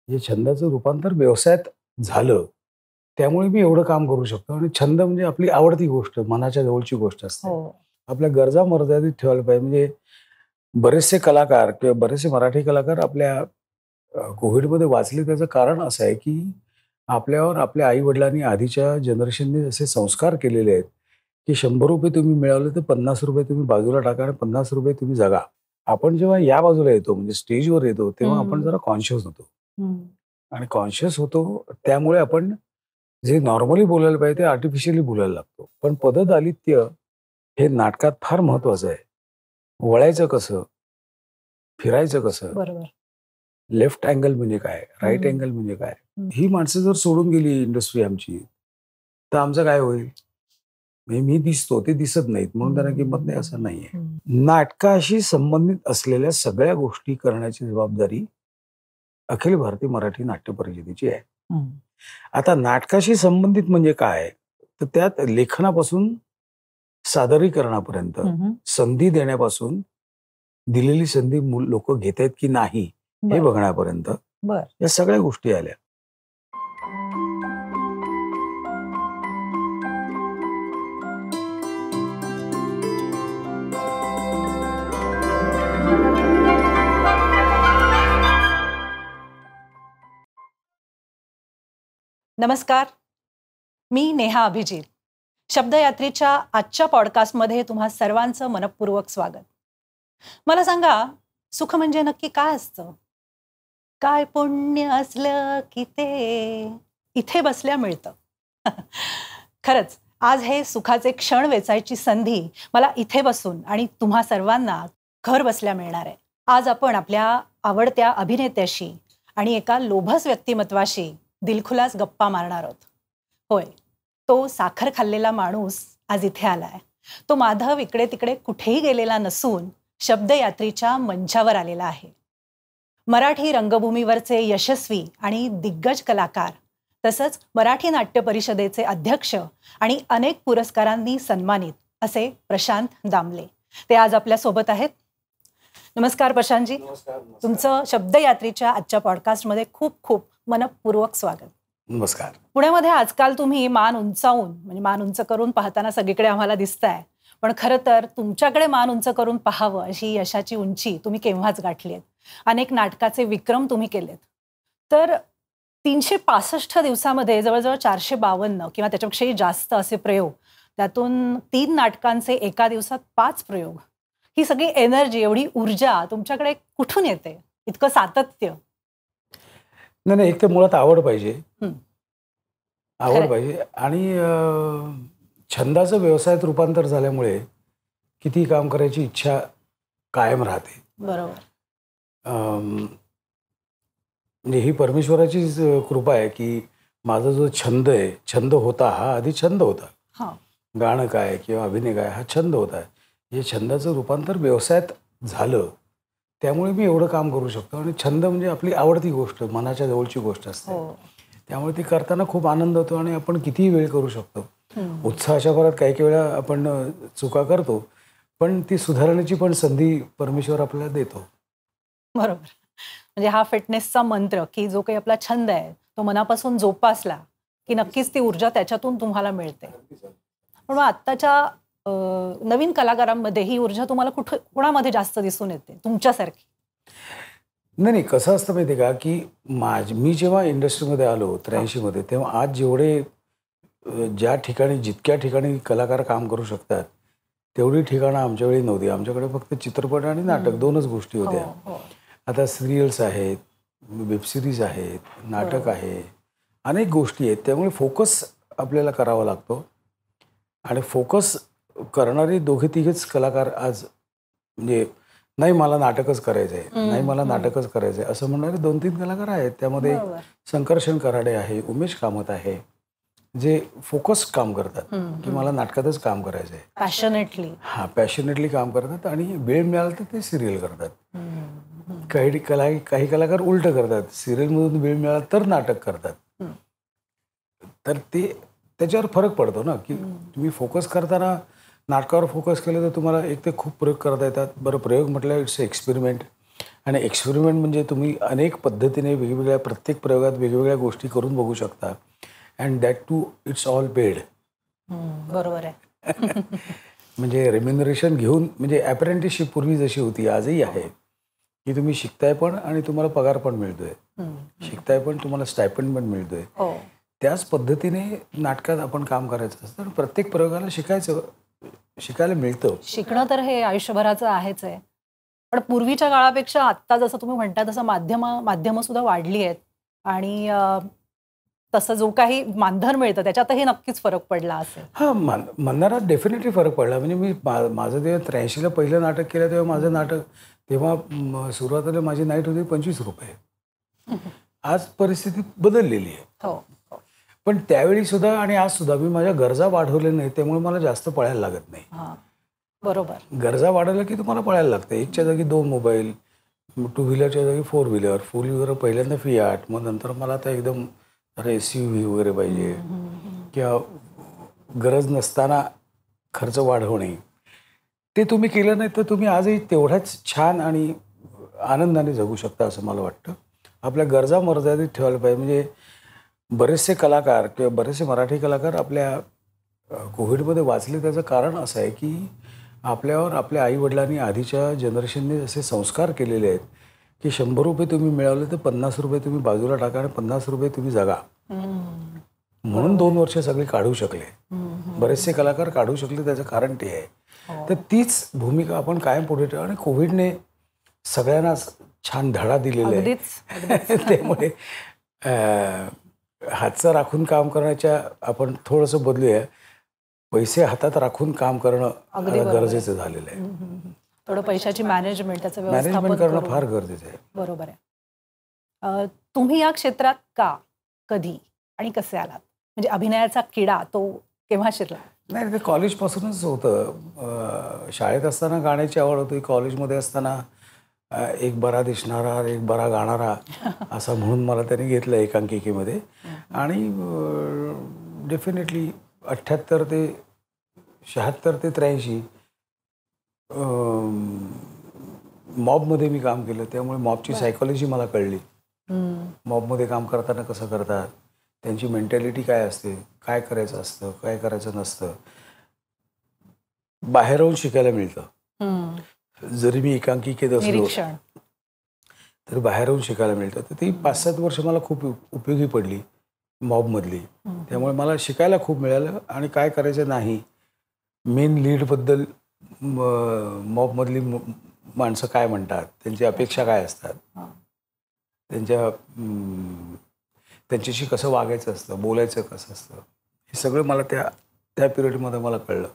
हे छंदाचं रूपांतर व्यवसायात झालं. त्यामुळे मी एवढं काम करू शकतो आणि छंद म्हणजे आपली आवडती गोष्ट, मनाच्या जवळची गोष्ट असते. हो. आपल्या गरजा मर्यादित ठेवायला पाहिजे. म्हणजे बरेचसे कलाकार किंवा बरेचसे मराठी कलाकार आपल्या कोव्हिडमध्ये वाचले त्याचं कारण असं आहे, की आपल्यावर आपल्या आई-वडिलांनी आधीच्या जनरेशनने असे संस्कार केलेले आहेत, की ₹100 तुम्ही मिळवले तर ₹50 तुम्ही बाजूला टाका आणि ₹50 तुम्ही जगा. आपण जेव्हा या बाजूला येतो म्हणजे स्टेजवर येतो, तेव्हा आपण हं, जरा कॉन्शियस होतो हं. आणि कॉन्शियस होतो त्यामुळे आपण जे नॉर्मली बोलायला पाहिजे ते आर्टिफिशियली बोलायला लागतो. पण पददालित्य हे नाटकात फार महत्वाचं आहे. वळायचं कसं? फिरायचं कसं? बरोबर. लेफ्ट अँगल म्हणजे काय? राइट हं, अँगल म्हणजे काय? हं. ही माणसं जर सोडून गेली इंडस्ट्री आमची, तर आमचं काय होईल? म्हणजे मी दिसतो, ते दिसत नाहीत म्हणून त्यांना किंमत नाही असं नाहीये. हं. नाटकाशी संबंधित असलेल्या सगळ्या गोष्टी करण्याची जबाबदारी अखिल भारतीय मराठी नाट्य परिषदेची आहे. हं. आता नाटकाशी संबंधित म्हणजे काय? तर त्यात लेखनापासून सादरीकरणापर्यंत, हं, हं. संधी देण्यापासून दिलेली संधी लोकं घेतायत की नाही हे बरं, बघण्यापर्यंत बरं. या सगळ्या गोष्टी आल्या. नमस्कार. मी नेहा अभिजित. शब्दयात्रेच्या आजच्या पॉडकास्टमध्ये तुम्हा सर्वांचं मनःपूर्वक स्वागत. मला सांगा, सुख म्हणजे नक्की काय असतं? काय पुण्य असलं की ते इथे बसल्या मिळतं. खरंच आज हे सुखाचे क्षण वेचायची संधी मला इथे बसून आणि तुम्हा सर्वांना घर बसल्या मिळणार आहे. आज आपण आपल्या आवडत्या अभिनेत्याशी आणि एका लोभस व्यक्तिमत्वाशी दिलखुलास गप्पा मारणार आहोत. होय, तो साखर खाल्लेला माणूस आज इथे आलाय. तो माधव इकडे तिकडे कुठेही गेलेला नसून शब्दयात्रेच्या मंचावर आलेला आहे. मराठी रंगभूमीवरचे यशस्वी आणि दिग्गज कलाकार तसंच मराठी नाट्य परिषदेचे अध्यक्ष आणि अनेक पुरस्कारांनी सन्मानित असे प्रशांत दामले ते आज आपल्या सोबत आहेत. नमस्कार प्रशांतजी. तुमचं शब्दयात्रेच्या आजच्या पॉडकास्टमध्ये खूप खूप मनःपूर्वक स्वागत. नमस्कार. पुण्यामध्ये आजकाल तुम्ही मान उंचावून म्हणजे मान उंच करून पाहताना सगळीकडे आम्हाला दिसताय. पण खरं तर तुमच्याकडे मान उंच करून पाहावं अशी यशाची उंची तुम्ही केव्हाच गाठली आहे. अनेक नाटकाचे विक्रम तुम्ही केलेत. तर 365 दिवसामध्ये जवळजवळ 452 किंवा त्याच्यापेक्षाही जास्त असे प्रयोग. त्यातून 3 नाटकांचे एका दिवसात 5 प्रयोग. ही सगळी एनर्जी, एवढी ऊर्जा तुमच्याकडे कुठून येते? इतकं सातत्य? नाही, नाही. एक तर मुळात आवड पाहिजे. हं. आवड खरंय. पाहिजे आणि छंदाचं व्यवसायात रूपांतर झाल्यामुळे कितीही काम करायची इच्छा कायम राहते. बरोबर. अं, म्हणजे ही परमेश्वराचीच कृपा आहे, की माझा जो छंद आहे, छंद होता हा आधी छंद होता. हां. गाणं काय किंवा अभिनय काय हा छंद होता. हे छंदाचं रूपांतर व्यवसायात झालं. त्यामुळे मी एवढं काम करू शकतो आणि छंद म्हणजे आपली आवडती गोष्ट, मनाच्या जवळची गोष्ट असते. हो. त्यामुळे ती करताना खूप आनंद होतो आणि आपण कितीही वेळ करू शकतो. हं. उत्साहाच्या भरात काही-काही वेळा आपण चुका करतो. पण ती सुधारण्याची पण संधी परमेश्वर आपल्याला देतो. बरोबर. म्हणजे हा फिटनेसचा मंत्र, की जो काही आपला छंद आहे, तो मनापासून जोपासला, की नक्कीच ती ऊर्जा त्याच्यातून तुम्हाला मिळते. पण मग आत्ताच्या नवीन कलाकारांमध्ये ही ऊर्जा तुम्हाला कोणामध्ये जास्त दिसून येते तुमच्यासारखी? नाही, नाही. कसं असतं माहिती आहे का, की मी जेव्हा इंडस्ट्रीमध्ये आलो 83 मध्ये तेव्हा आज जेवढे ज्या ठिकाणी जितक्या ठिकाणी कलाकार काम करू शकतात, तेवढी ठिकाणं आमच्या वेळी नव्हती. आमच्याकडे फक्त चित्रपट आणि नाटक 2च गोष्टी हो, होत्या. हो. आता सीरियल्स आहेत, वेब सीरीज आहेत, नाटक बरोबर. आहे, अनेक गोष्टी आहेत. त्यामुळे फोकस आपल्याला करावा लागतो आणि फोकस करणारे दोघे-तिघेच कलाकार आज म्हणजे नाही मला नाटकच करायचं आहे, नाही मला नाटकच करायचं आहे, असं म्हणणारे 2-3 कलाकार आहेत. त्यामध्ये बरोबर. संकर्षण कराडे आहे, उमेश कामत आहे, जे फोकस काम करतात, की मला नाटकातच काम करायचं आहे. पॅशनेटली. हां, पॅशनेटली काम करतात आणि वेळ मिळाला तर ते सिरियल करतात. हं, हं, काही कलाकार उलटं करतात. सीरियलमधून वेळ मिळाला तर नाटक करतात. हं. तर त्याच्यावर फरक पडतो ना, की तुम्ही फोकस करताना नाटकावर फोकस केलं तर तुम्हाला एक तर खूप प्रयोग करता येतात. बरं प्रयोग म्हटल्यावर इट्स एक्सपेरिमेंट. आणि एक्सपेरिमेंट म्हणजे तुम्ही अनेक पद्धतीने वेगवेगळ्या प्रत्येक प्रयोगात वेगवेगळ्या गोष्टी करून बघू शकता. And that too it's all paid. बरोबर आहे. म्हणजे रेम्युनरेशन घेऊन, म्हणजे अप्रेंटिसशिप पूर्वी जशी होती आजही आहे, की तुम्ही शिकताय पण आणि तुम्हाला पगार पण मिळतोय. शिकताय पण तुम्हाला स्टायपंड पण मिळतोय. हो. त्याच पद्धतीने नाटकात आपण काम करायचं असतं. प्रत्येक प्रयोगाला शिकायला मिळतं. शिकणं तर हे आयुष्यभराचं आहेच आहे. पण पूर्वीच्या काळापेक्षा आत्ता जसं तुम्ही म्हणता तसं माध्यमं सुद्धा वाढली आहेत आणि तसं जो काही मानधन मिळतं त्याच्यातही नक्कीच फरक पडला असेल. हां, म्हणणारा डेफिनेटली फरक पडला. म्हणजे मी माझं जेव्हा 83ला पहिलं नाटक केलं तेव्हा माझं नाटक, तेव्हा सुरुवातीला माझी नाईट होती ₹25. आज परिस्थिती बदललेली आहे. हो. पण त्यावेळी सुद्धा आणि आज सुद्धा मी माझ्या गरजा वाढवल्या नाहीत, त्यामुळे मला जास्त पळायला लागत नाही. हां, बरोबर. गरजा वाढवल्या की तुम्हाला पळायला लागतं. एकच्या जागी 2 मोबाईल, टू व्हीलरच्या जागी 4 व्हीलर, फोर व्हीलर पहिल्यांदा फियाट, मग नंतर मला आता एकदम SUV वगैरे पाहिजे, किंवा गरज नसताना खर्च वाढवणे. ते तुम्ही केलं नाही तर तुम्ही आजही तेवढ्याच छान आणि आनंदाने जगू शकता असं मला वाटतं. आपल्या गरजा मर्यादित ठेवायला पाहिजे. म्हणजे बरेचसे कलाकार किंवा बरेचसे मराठी कलाकार आपल्या कोविडमध्ये वाचले. त्याचं कारण असं आहे की आपल्यावर आपल्या आईवडिलांनी आधीच्या जनरेशनने असे संस्कार केलेले आहेत की ₹100 तुम्ही मिळवले तर ₹50 तुम्ही बाजूला टाका आणि ₹50 तुम्ही जगा. म्हणून 2 वर्ष सगळे काढू शकले. बरेचसे कलाकार काढू शकले, त्याचं कारण ते आहे. तर तीच भूमिका आपण कायम पुढे ठेवू. आणि कोविडने सगळ्यांना छान धडा दिलेला आहे. त्यामुळे हातचं राखून काम करण्याच्या आपण थोडंसं बदलूया. पैसे हातात राखून काम करणं गरजेचं झालेलं आहे. थोडं पैशाची मॅनेजमेंट, त्याचं मॅनेजमेंट व्यवस्थापन करणं फार गरजेचं आहे. बरोबर आहे. तुम्ही या क्षेत्रात का, कधी आणि कसे आलात? म्हणजे अभिनयाचा किडा तो केव्हा शिरला? नाही, ते कॉलेजपासूनच होतं. शाळेत असताना गाण्याची आवड होती. कॉलेजमध्ये असताना एक बरा दिसणारा, एक बरा गाणारा असा म्हणून मला त्याने घेतलं एकांकिकेमध्ये. आणि डेफिनेटली 78 ते 76 ते 83 मॉबमध्ये मी काम केलं. त्यामुळे मॉबची सायकॉलॉजी मला कळली. मॉबमध्ये काम करताना कसं करतात, त्यांची मेंटॅलिटी काय असते, काय करायचं असतं, काय करायचं नसतं, बाहेरून शिकायला मिळतं. जरी मी एकांकिकेत असलो तर बाहेरून शिकायला मिळतं. तर ती 5-7 वर्ष मला खूप उपयोगी पडली मॉबमधली. त्यामुळे मला शिकायला खूप मिळालं. आणि काय करायचं नाही, मेन लीडबद्दल मॉबमधली माणसं काय म्हणतात, त्यांची अपेक्षा काय असतात, त्यांच्याशी कसं वागायचं असतं, बोलायचं कसं असतं, हे सगळं मला त्या पिरियडमध्ये मला कळलं.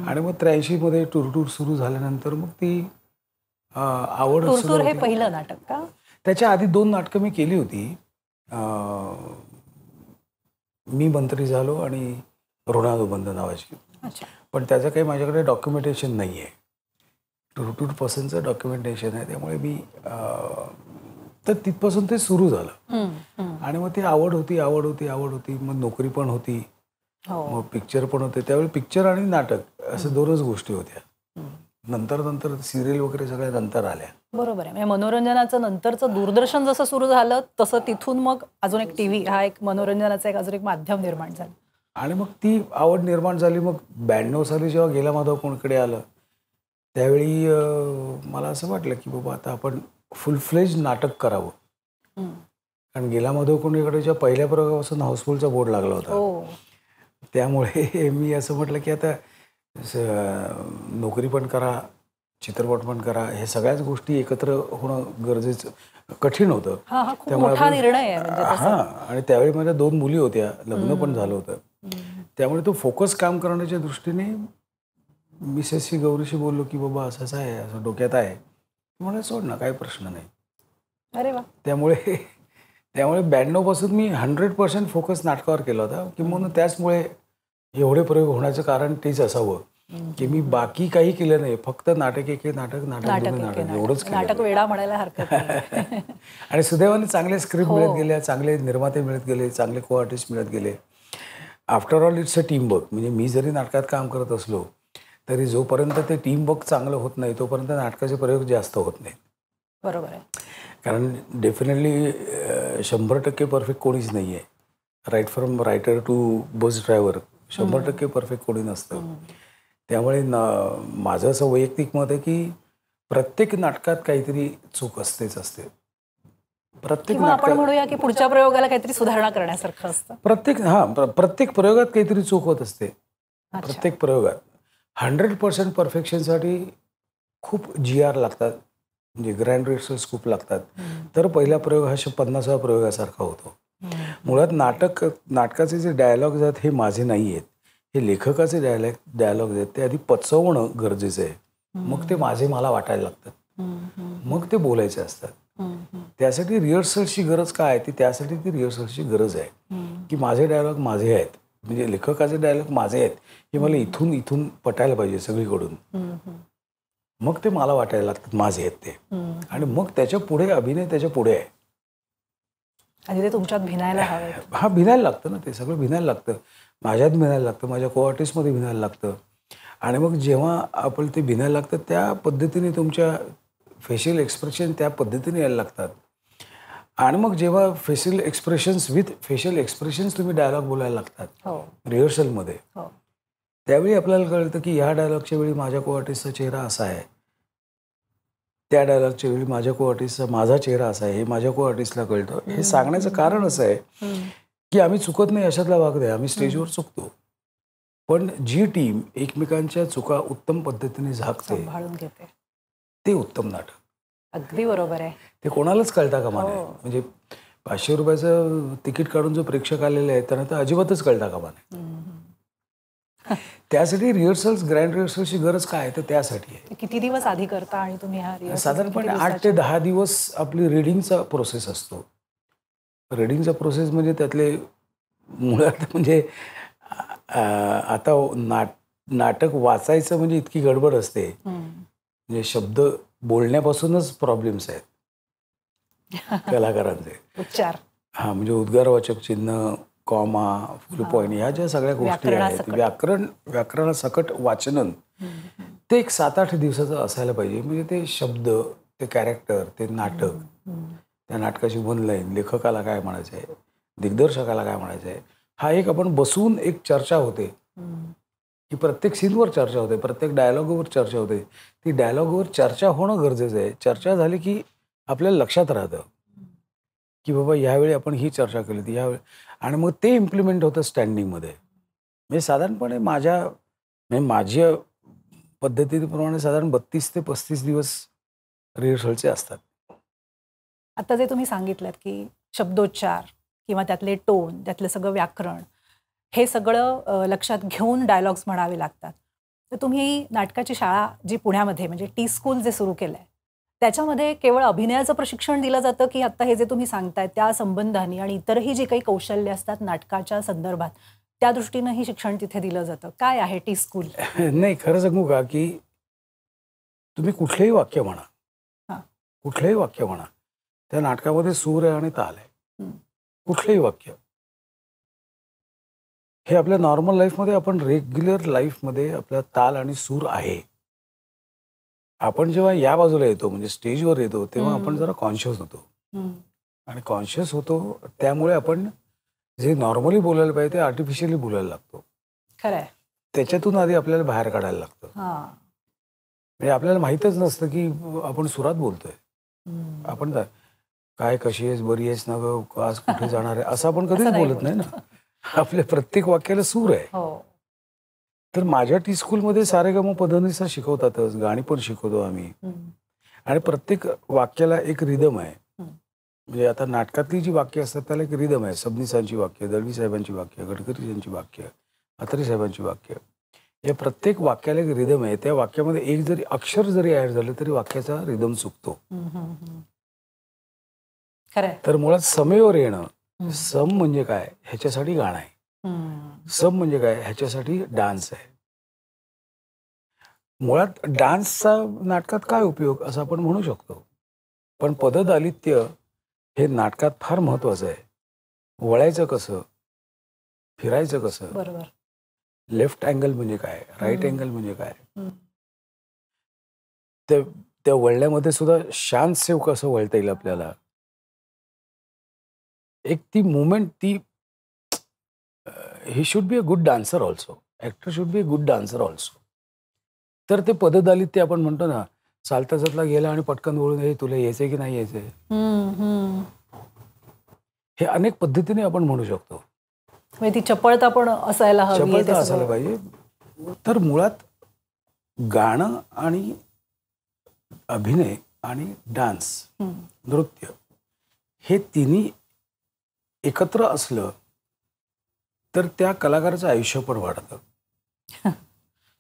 आणि मग 83मध्ये टूर सुरू झाल्यानंतर मग ती आवड. टूर हे पहिलं नाटक का? त्याच्या आधी 2 नाटकं मी केली होती. मी मंत्री झालो आणि ऋणानुबंध नावाची. पण त्याचं काही माझ्याकडे डॉक्युमेंटेशन नाही आहे. टूरपासूनचं डॉक्युमेंटेशन आहे. त्यामुळे मी तर तिथपासून ते सुरू झालं. आणि मग ती आवड होती. मग नोकरी पण होती, मग पिक्चर पण होते. त्यावेळी पिक्चर आणि नाटक असं 2च गोष्टी होत्या. नंतर सिरियल वगैरे सगळ्या नंतर आल्या. बरोबर आहे. म्हणजे मनोरंजनाचं नंतरचं दूरदर्शन जसं सुरू झालं तसं तिथून मग अजून एक टीव्ही हा एक मनोरंजनाचं अजून एक माध्यम निर्माण झालं. आणि मग ती आवड निर्माण झाली. मग 92 साली जेव्हा गेला माधव कोंडकडे आलं त्यावेळी मला असं वाटलं की बाबा आता आपण फुल फ्लेज नाटक करावं. कारण गेला माधव कोंडकडेच्या पहिल्या प्रयोगापासून हाऊसफुलचा बोर्ड लागला होता. त्यामुळे मी असं म्हटलं की आता नोकरी पण करा, चित्रपट पण करा, हे सगळ्याच गोष्टी एकत्र होणं गरजेचं कठीण होतं. आणि त्यावेळी माझ्या 2 मुली होत्या, लग्न पण झालं होतं. त्यामुळे तो फोकस काम करण्याच्या दृष्टीने मिसेसशी गौरीशी बोललो की बाबा असं आहे, असं डोक्यात आहे. म्हणून सोड ना, काही प्रश्न नाही. अरे वा. त्यामुळे 92 पासून मी 100% फोकस नाटकावर केला होता. की म्हणून त्याचमुळे एवढे प्रयोग होण्याचं कारण तेच असावं की मी बाकी काही केलं नाही, फक्त नाटक एवढंच केलं. नाटक वेडा म्हणायला हरकत नाही. आणि सुदैवाने चांगले स्क्रिप्ट मिळत गेले, चांगले निर्माते मिळत गेले, चांगले को आर्टिस्ट मिळत गेले. After all it's a team work. म्हणजे मी जरी नाटकात काम करत असलो तरी जोपर्यंत ते टीम वर्क चांगलं होत नाही तोपर्यंत नाटकाचे प्रयोग जास्त होत नाहीत. बरोबर आहे. कारण डेफिनेटली 100% परफेक्ट कोणीच नाही आहे. Right from writer to bus driver 100% perfect कोणी नसतं. त्यामुळे माझं असं वैयक्तिक मत आहे की प्रत्येक नाटकात काहीतरी चूक असतेच असते. प्रत्येक किंवा आपण नाटकात म्हणूया की पुढच्या प्रयोगाला काहीतरी सुधारणा करण्यासारखं असतं. प्रत्येक प्रयोगात काहीतरी चूक होत असते. अच्छा. प्रत्येक प्रयोगात 100% परफेक्शनसाठी खूप GR लागतात, म्हणजे ग्रँड रिहर्सल्स खूप लागतात. तर पहिला प्रयोग हा 50व्या प्रयोगासारखा होतो. मुळात नाटकाचे जे डायलॉग्स आहेत हे माझे नाही आहेत, हे लेखकाचे डायलॉग्स आहेत. ते आधी पचवणं गरजेचं आहे. मग ते माझे मला वाटायला लागतात, मग ते बोलायचे असतात. त्यासाठी रिहर्सल्सची गरज काय आहे? त्यासाठी ती रिहर्सल्सची गरज आहे की माझे डायलॉग माझे आहेत, म्हणजे लेखकाचे डायलॉग माझे आहेत, हे मला इथून पटायला पाहिजे सगळीकडून. मग ते मला वाटायला लागतात माझे आहेत ते. आणि मग त्याच्या पुढे अभिनय त्याच्या पुढे आहे. आणि ते तुमच्यात भिनायला हवं. हा भिनायला लागतं ना, ते सगळं भिनायला लागतं. माझ्यात भिनायला लागतं, माझ्या को आर्टिस्टमध्ये भिनायला लागतं. आणि मग जेव्हा आपण ते भिनायला लागतं त्या पद्धतीने तुमच्या फेशियल एक्सप्रेशन त्या पद्धतीने यायला लागतात. आणि मग जेव्हा facial expressions with facial expressions तुम्ही डायलॉग बोलायला लागतात रिहर्सलमध्ये, त्यावेळी आपल्याला कळतं की ह्या डायलॉगच्या वेळी माझ्या को आर्टिस्टचा चेहरा असा आहे, त्या डायलॉगच्या वेळी माझ्या को आर्टिस्टचा माझा चेहरा असा आहे, हे माझ्या को आर्टिस्टला कळतं. हे सांगण्याचं कारण असं आहे की आम्ही चुकत नाही अशातला भाग नाही, आम्ही स्टेजवर चुकतो. पण जी टीम एकमेकांच्या चुका उत्तम पद्धतीने झाकते, सांभाळून घेते, ते उत्तम नाटक. अगदी बरोबर आहे. ते कोणालाच कळता कामा नये. म्हणजे 500 रुपयाचं तिकीट काढून जो प्रेक्षक आलेले आहेत त्यांना तर अजिबातच कळता कामा नये. त्यासाठी रिहर्सल्स, ग्रँड रिहर्सल्सची गरज काय आहे तर त्यासाठी आहे. किती दिवस आधी करता आणि तुम्ही हा साधारणपणे 8 ते 10 दिवस आपली रिडिंगचा प्रोसेस असतो. रिडिंगचा प्रोसेस म्हणजे त्यातले मुळात म्हणजे आता नाटक वाचायचं म्हणजे इतकी गडबड असते, म्हणजे शब्द बोलण्यापासूनच प्रॉब्लेम्स आहेत कलाकारांचे. उच्चार, म्हणजे उद्गारवाचक चिन्ह, कॉमा, फुल पॉईंट, ह्या ज्या सगळ्या गोष्टी आहेत, व्याकरणासकट वाचन, ते एक 7-8 दिवसाचं असायला पाहिजे. म्हणजे ते शब्द, ते कॅरेक्टर, ते नाटक, त्या नाटकाची वन लाईन, लेखकाला काय म्हणायचं आहे, दिग्दर्शकाला काय म्हणायचं आहे, हा एक आपण बसून एक चर्चा होते की प्रत्येक सीनवर चर्चा होते, प्रत्येक डायलॉगवर चर्चा होते. ती डायलॉगवर चर्चा होणं गरजेचं आहे. चर्चा झाली की आपल्याला लक्षात राहतं की बाबा ह्यावेळी आपण ही चर्चा केली होती ह्यावेळी, आणि मग ते इम्प्लिमेंट होतं स्टँडिंगमध्ये. म्हणजे साधारणपणे माझ्या पद्धतीप्रमाणे साधारण 32 ते 35 दिवस रिहर्सलचे असतात. आता जे तुम्ही सांगितलं की शब्दोच्चार किंवा त्यातले टोन, त्यातलं सगळं व्याकरण, हे सगळं लक्षात घेऊन डायलॉग्स म्हणावे लागतात. तर तुम्ही नाटकाची शाळा जी पुण्यामध्ये म्हणजे टी स्कूल जे सुरू केलं आहे, त्याच्यामध्ये केवळ अभिनयाचं प्रशिक्षण दिलं जातं की आत्ता हे जे तुम्ही सांगताय त्या संबंधाने आणि इतरही जी काही कौशल्य असतात नाटकाच्या संदर्भात, त्या दृष्टीनंही शिक्षण तिथे दिलं जातं? काय आहे टी स्कूल? नाही, खरं सांगू का की तुम्ही कुठलेही वाक्य म्हणा, कुठलेही वाक्य म्हणा, त्या नाटकामध्ये सूर आहे आणि ताल आहे. कुठलेही वाक्य हे आपल्या नॉर्मल लाईफमध्ये, आपण रेग्युलर लाईफमध्ये आपला ताल आणि सूर आहे. आपण जेव्हा या बाजूला येतो म्हणजे स्टेजवर येतो तेव्हा आपण जरा कॉन्शियस होतो, आणि कॉन्शियस होतो त्यामुळे आपण जे नॉर्मली बोलायला पाहिजे ते आर्टिफिशियली बोलायला लागतो. खरंय. त्याच्यातून आधी आपल्याला बाहेर काढायला लागतं. म्हणजे आपल्याला माहीतच नसतं की आपण सुरात बोलतोय. आपण काय, कशी आहेस, बरी आहेस ना गं, आज कुठे जाणार आहे, असं आपण कधीच बोलत नाही ना. आपल्या प्रत्येक वाक्याला सूर आहे. तर माझ्या टी स्कूलमध्ये सारेगमपधनिसा शिकवतातच, गाणी पण शिकवतो आम्ही, आणि प्रत्येक वाक्याला एक रिदम आहे. म्हणजे आता नाटकातली जी वाक्य असतात त्याला एक रिदम आहे. सबनीसांची वाक्य, दळवी साहेबांची वाक्य, गडकरी यांची वाक्य, अत्रे साहेबांची वाक्य, या प्रत्येक वाक्याला एक रिदम आहे. त्या वाक्यामध्ये एक जरी अक्षर जरी ऍड झालं तरी वाक्याचा रिदम चुकतो. तर मुळात समेवर येणं, सम म्हणजे काय ह्याच्यासाठी गाणं आहे, सम म्हणजे काय ह्याच्यासाठी डान्स आहे. मुळात डान्सचा नाटकात काय उपयोग असं आपण म्हणू शकतो, पण पददालित्य हे नाटकात फार महत्वाचं आहे. वळायचं कसं, फिरायचं कसं, बरोबर, लेफ्ट अँगल म्हणजे काय, राईट अँगल म्हणजे काय, ते त्या वळण्यामध्ये सुद्धा शांत सेव कसं वळता येईल आपल्याला, एक ती मुवमेंट ती he should be a good dancer also. Actor should be a good dancer also. तर ते पददालित्य आपण म्हणतो ना, चालता चालता गेला आणि पटकन वळून, हे तुला यायचंय की नाही यायचंय, हे अनेक पद्धतीने आपण म्हणू शकतो. म्हणजे ती चपळता पण असायला हवी आहे ते चपळता सगळं. असायला पाहिजे. तर मुळात गाणं आणि अभिनय आणि डान्स, नृत्य हे तिन्ही एकत्र असलं तर त्या कलाकाराचं आयुष्य पण वाढतं.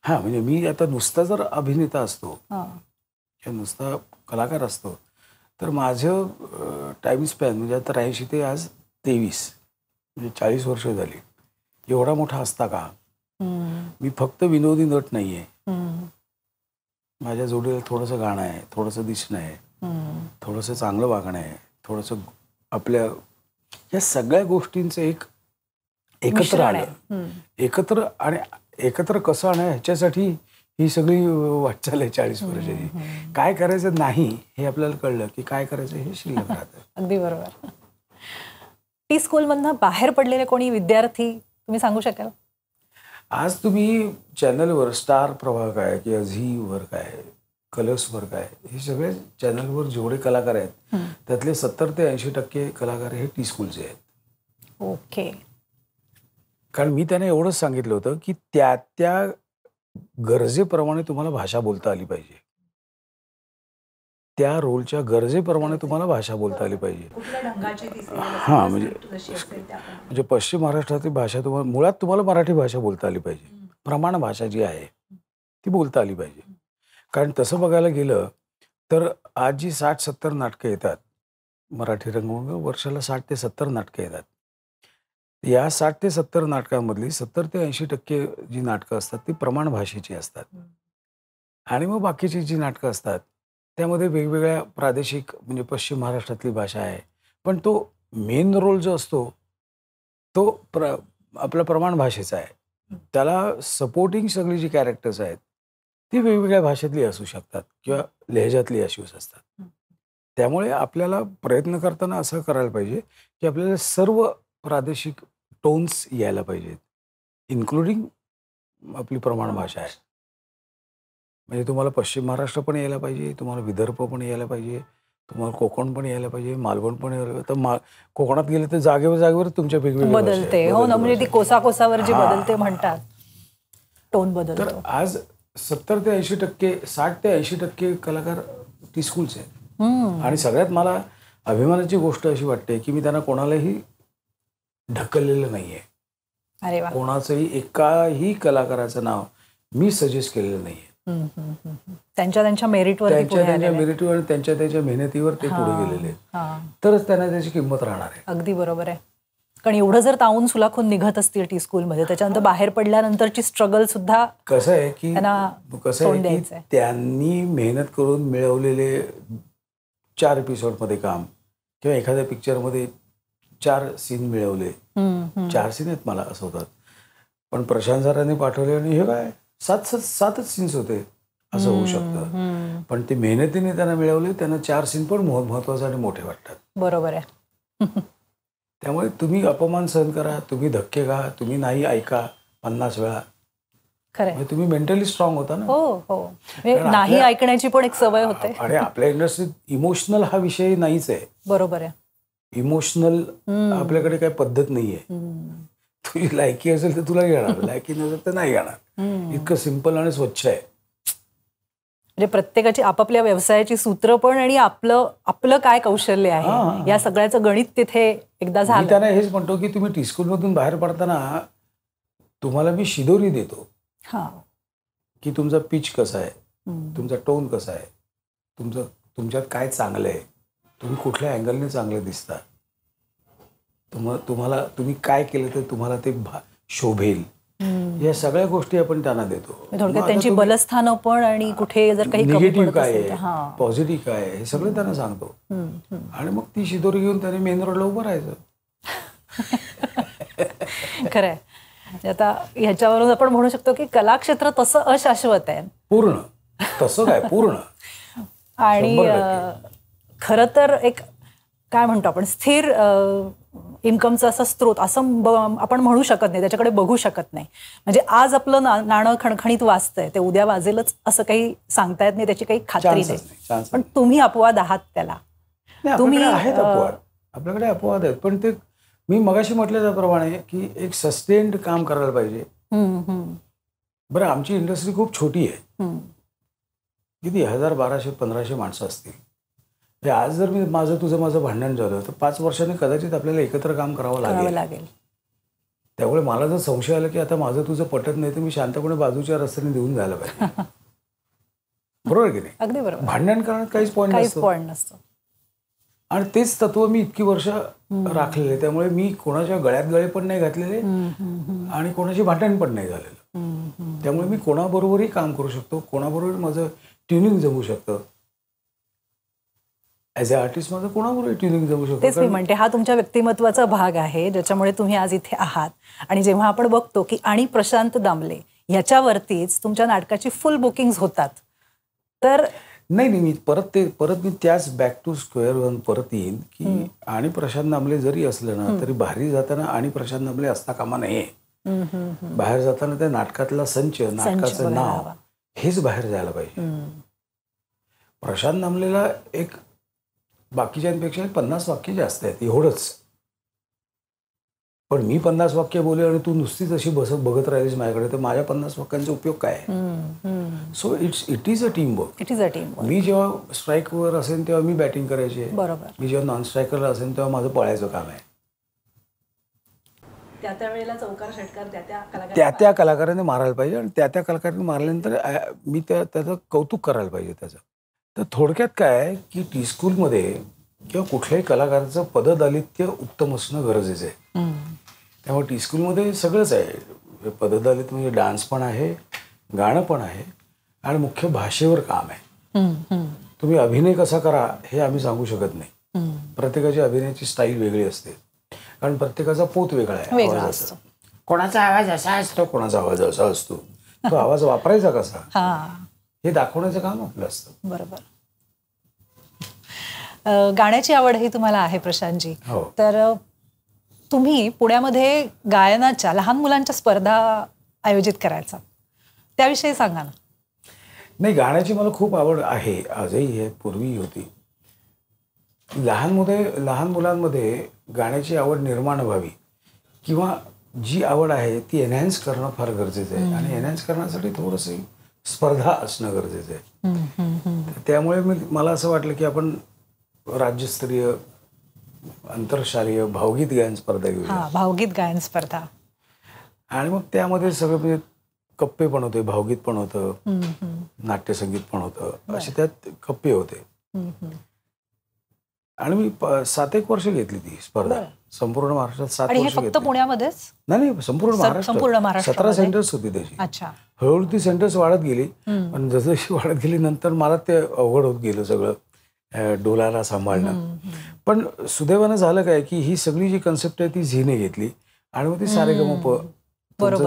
हा, म्हणजे मी आता नुसता जर अभिनेता असतो किंवा नुसता कलाकार असतो तर माझं टाईम स्पॅन म्हणजे आता 83 ते आज 23 म्हणजे 40 वर्ष झाली. एवढा मोठा असता का? मी फक्त विनोदी नट नाही आहे. माझ्या जोडीला थोडंसं गाणं आहे, थोडंसं दिसणं आहे, थोडंसं चांगलं वागणं आहे, थोडंसं आपल्या या सगळ्या गोष्टींचं एक एकत्र आलं. एकत्र कसं आणं ह्याच्यासाठी ही सगळी वाटचाल आहे 40 वर्षाची. काय करायचं नाही हे आपल्याला कळलं की काय करायचं हे शिल्लक राहतं. अगदी बरोबर. टी स्कूलमधनं बाहेर पडलेले कोणी विद्यार्थी तुम्ही सांगू शकाल? आज तुम्ही चॅनलवर स्टार प्रवाह काय किंवा झीवर काय, कलर्सवर काय, हे सगळे चॅनलवर जेवढे कलाकार आहेत त्यातले 70 ते 80% कलाकार हे टी स्कूलचे आहेत. ओके. कारण मी त्यांना एवढंच सांगितलं होतं की त्या त्या गरजेप्रमाणे तुम्हाला भाषा बोलता आली पाहिजे. त्या रोलच्या गरजेप्रमाणे तुम्हाला भाषा बोलता आली पाहिजे. हां, म्हणजे पश्चिम महाराष्ट्रातील भाषा मुळात तुम्हाला मराठी भाषा बोलता आली पाहिजे. प्रमाण भाषा जी आहे ती बोलता आली पाहिजे. कारण तसं बघायला गेलं तर आज जी 60-70 नाटकं येतात मराठी रंगभूमीवर, वर्षाला 60 ते 70 नाटकं येतात. या 60 ते 70 नाटकांमधली 70 ते 80% जी नाटकं असतात ती प्रमाण भाषेची असतात. आणि मग बाकीची जी नाटकं असतात त्यामध्ये वेगवेगळ्या प्रादेशिक म्हणजे पश्चिम महाराष्ट्रातली भाषा आहे. पण तो मेन रोल जो असतो तो आपला प्रमाण भाषेचा आहे. त्याला सपोर्टिंग सगळी जी कॅरेक्टर्स आहेत ती वेगवेगळ्या भाषेतली असू शकतात किंवा लहेजातली असू असतात. त्यामुळे आपल्याला प्रयत्न करताना असं करायला पाहिजे की आपल्याला सर्व प्रादेशिक टोन्स यायला पाहिजेत, इन्क्लुडिंग आपली प्रमाण भाषा आहे. म्हणजे तुम्हाला पश्चिम महाराष्ट्र पण यायला पाहिजे, तुम्हाला विदर्भ पण यायला पाहिजे, तुम्हाला कोकण पण यायला पाहिजे, मालवण पण यायला पाहिजे. तर कोकणात गेले तर जागेवर तुमच्या वेगवेगळ्या बदलते. हो ना, म्हणजे ती कोसाकोसावर जी बदलते म्हणतात, टोन बदलतो. तर आज 70 ते 80%, 60 ते 80% कलाकार टी स्कूलचे आहेत. आणि सगळ्यात मला अभिमानाची गोष्ट अशी वाटते की मी त्यांना कोणालाही ढकललेलं नाहीये. अरे वा. कोणाचंही एकाही कलाकाराचं नाव मी सजेस्ट केलेलं नाहीये. त्यांच्या मेरिटवर मेरिटवर आणि त्यांच्या मेहनतीवर ते पुढे गेलेले, तरच त्यांना त्याची किंमत राहणार आहे. अगदी बरोबर आहे. कारण एवढं जर तावून सुलाखून निघत असतील टी स्कूलमध्ये, त्याच्यानंतर बाहेर पडल्यानंतरची स्ट्रगल सुद्धा कसं आहे की त्यांनी मेहनत करून मिळवलेले 4 एपिसोडमध्ये काम किंवा एखाद्या पिक्चरमध्ये 4 सीन मिळवले, 4 सीन आहेत मला असं होतात, पण प्रशांत सरांनी पाठवले आणि हे काय 7च सीन्स होते असं होऊ शकतं. पण ते मेहनतीने त्यांना मिळवले, त्यांना 4 सीन पण महत्वाचे आणि मोठे वाटतात. बरोबर आहे. त्यामुळे तुम्ही अपमान सहन करा, तुम्ही धक्के खा, तुम्ही नाही ऐका 50 वेळा, खरं तुम्ही मेंटली स्ट्रॉंग होता ना. हो, नाही ऐकण्याची पण एक सवय होते. आणि आपल्या इंडस्ट्रीत इमोशनल हा विषय नाहीच आहे. बरोबर आहे. इमोशनल आपल्याकडे काही पद्धत नाहीये. तुझी लायकी असेल तर तुला घेणार, लायकी नसेल तर नाही घेणार. इतकं सिंपल आणि स्वच्छ आहे. म्हणजे प्रत्येकाची आपापल्या व्यवसायाची सूत्र पण आणि आपलं काय कौशल्य आहे या सगळ्याचं गणित तिथे एकदा झालं. मी त्यांना हेच म्हणतो की तुम्ही टी स्कूलमधून बाहेर पडताना तुम्हाला मी शिदोरी देतो की तुमचा पिच कसा आहे, तुमचा टोन कसा आहे, तुमच्यात काय चांगलं आहे, तुम्ही कुठल्या अँगलने चांगलं दिसता, तुम्ही काय केलं तर तुम्हाला ते शोभेल, या सगळ्या गोष्टी आपण त्यांना देतो. थोडक्यात त्यांची बलस्थानं पण आणि कुठे जर काही निगेटिव्ह काय आहे, पॉझिटिव्ह काय आहे, हे सगळं त्यांना सांगतो. आणि मग ती शिदोरी घेऊन त्यांनी मेन रोडला उभं राहायचं. खरंय. आता ह्याच्यावरून आपण म्हणू शकतो की कलाक्षेत्र तसं अशाश्वत आहे. पूर्ण तसं काय पूर्ण. आणि 100%. खरं तर एक काय म्हणतो आपण स्थिर इन्कमचा असा स्रोत असं आपण म्हणू शकत नाही, त्याच्याकडे बघू शकत नाही. म्हणजे आज आपलं नाणं खणखणीत वाजतंय, ते उद्या वाजेलच असं काही सांगता येत नाही, त्याची काही खात्री चान्सच नाही. चान्स पण तुम्ही अपवाद आहात त्याला. नाही. तुम्ही आपल्याकडे आहेत अपवाद, आपल्याकडे अपवाद आहेत, पण ते मी मगाशी म्हटल्याप्रमाणे की एक सस्टेन्ड काम करायला पाहिजे. बरं, आमची इंडस्ट्री खूप छोटी आहे. किती 1000, 1200, 1500 माणसं असतील. हे आज जर माझं भांडण झालं तर 5 वर्षांनी कदाचित आपल्याला एकत्र काम करावं लागेल. त्यामुळे मला जर संशय आला की आता माझं तुझं पटत नाही, तर मी शांतपणे बाजूच्या रस्त्याने देऊन जायला पाहिजे. बरोबर की नाही? अगदी बरोबर. भांडण करण्यात काहीच पॉईंट नसतो. आणि तेच तत्व मी इतकी वर्ष राखलेले, त्यामुळे मी कोणाच्या गळ्यात गळे पण नाही घातलेले आणि कोणाची भांडण पण नाही झालेलं. त्यामुळे मी कोणाबरोबरही काम करू शकतो, कोणाबरोबर माझं ट्युनिंग जमू शकतं. ॲज अ आर्टिस्ट माझं कोणाबरोबर ट्युनिंग जमू शकतो. तेच मी म्हणते, हा तुमच्या व्यक्तिमत्वाचा भाग आहे ज्याच्यामुळे तुम्ही आज इथे आहात. आणि जेव्हा आपण बघतो की आणि प्रशांत दामले ह्याच्यावरतीच तुमच्या नाटकाची फुल बुकिंग्स होतात, तर नाही मी परत मी त्याच बॅक टू स्क्वेअर वन परत येईन की आणि प्रशांत दामले जरी असलं ना तरी बाहेर जाताना आणि प्रशांत दामले असता कामा नये. बाहेर जाताना त्या नाटकातला संच, नाटकाचं नाव हेच बाहेर जायला पाहिजे. प्रशांत दामलेला एक बाकीच्यांपेक्षा 50 वाक्य जास्त आहेत, एवढंच. पण मी 50 वाक्य बोले आणि तू नुसतीच अशी बघत राहिलीस माझ्याकडे, तर माझ्या 50 वाक्यांचा उपयोग काय? So it is a team work. मी जेव्हा स्ट्राईकवर असेल तेव्हा मी बॅटिंग करायची, बरोबर. मी जेव्हा नॉन स्ट्रायकरला असेल तेव्हा माझं पळायचं काम आहे. त्या वेळेला चौकार षटकार त्या कलाकाराने मारायला पाहिजे आणि त्या कलाकाराने मारल्यानंतर मी त्याचं कौतुक करायला पाहिजे त्याचं. तर थोडक्यात काय की टी स्कूलमध्ये किंवा कुठल्याही कलाकाराचं पददालित्य उत्तम असणं गरजेचं आहे. त्यामुळे टी स्कूलमध्ये सगळंच आहे. पददालित्य म्हणजे डान्स पण आहे, गाणं पण आहे आणि मुख्य भाषेवर काम आहे. तुम्ही अभिनय कसा करा हे आम्ही सांगू शकत नाही. प्रत्येकाची अभिनयाची स्टाईल वेगळी असते, कारण प्रत्येकाचा पोत वेगळा आहे, आवाज असतो. कोणाचा आवाज असा असतो, कोणाचा आवाज असा असतो, तो आवाज वापरायचा कसा हे दाखवण्याचं काम आपलं असतं. बरोबर. गाण्याची आवड ही तुम्हाला आहे प्रशांतजी. तर तुम्ही पुण्यामध्ये गायनाच्या लहान मुलांच्या स्पर्धा आयोजित करायचा, त्याविषयी सांगा ना. नाही, गाण्याची मला खूप आवड आहे, आजही आहे, पूर्वी होती. लहान मुलांमध्ये गाण्याची आवड निर्माण व्हावी किंवा जी आवड आहे ती एनहॅन्स करणं फार गरजेचं आहे. आणि एनहॅन्स करण्यासाठी थोडंसं स्पर्धा असणं गरजेचं आहे. त्यामुळे मला असं वाटलं की आपण राज्यस्तरीय, आंतरशालेय भावगीत गायन स्पर्धा घेऊया. भावगीत गायन स्पर्धा. आणि मग त्यामध्ये सगळं म्हणजे कप्पे पण होते, भावगीत पण होतं, नाट्यसंगीत पण होतं, असे त्यात कप्पे होते. आणि मी 7 एक वर्ष घेतली ती स्पर्धा संपूर्ण महाराष्ट्रात. 7 वर्ष फक्त पुण्यामध्येच नाही, संपूर्ण महाराष्ट्र. 17 सेंटर्स होती त्याची. हळूहळू ती सेंटर्स वाढत गेली, पण जसजशी वाढत गेली नंतर मला ते अवघड होत गेलं सगळं डोलाला सांभाळणं. पण सुदैवानं झालं काय की ही सगळी जी कन्सेप्ट आहे ती झीने घेतली आणि मग ती सारेगमप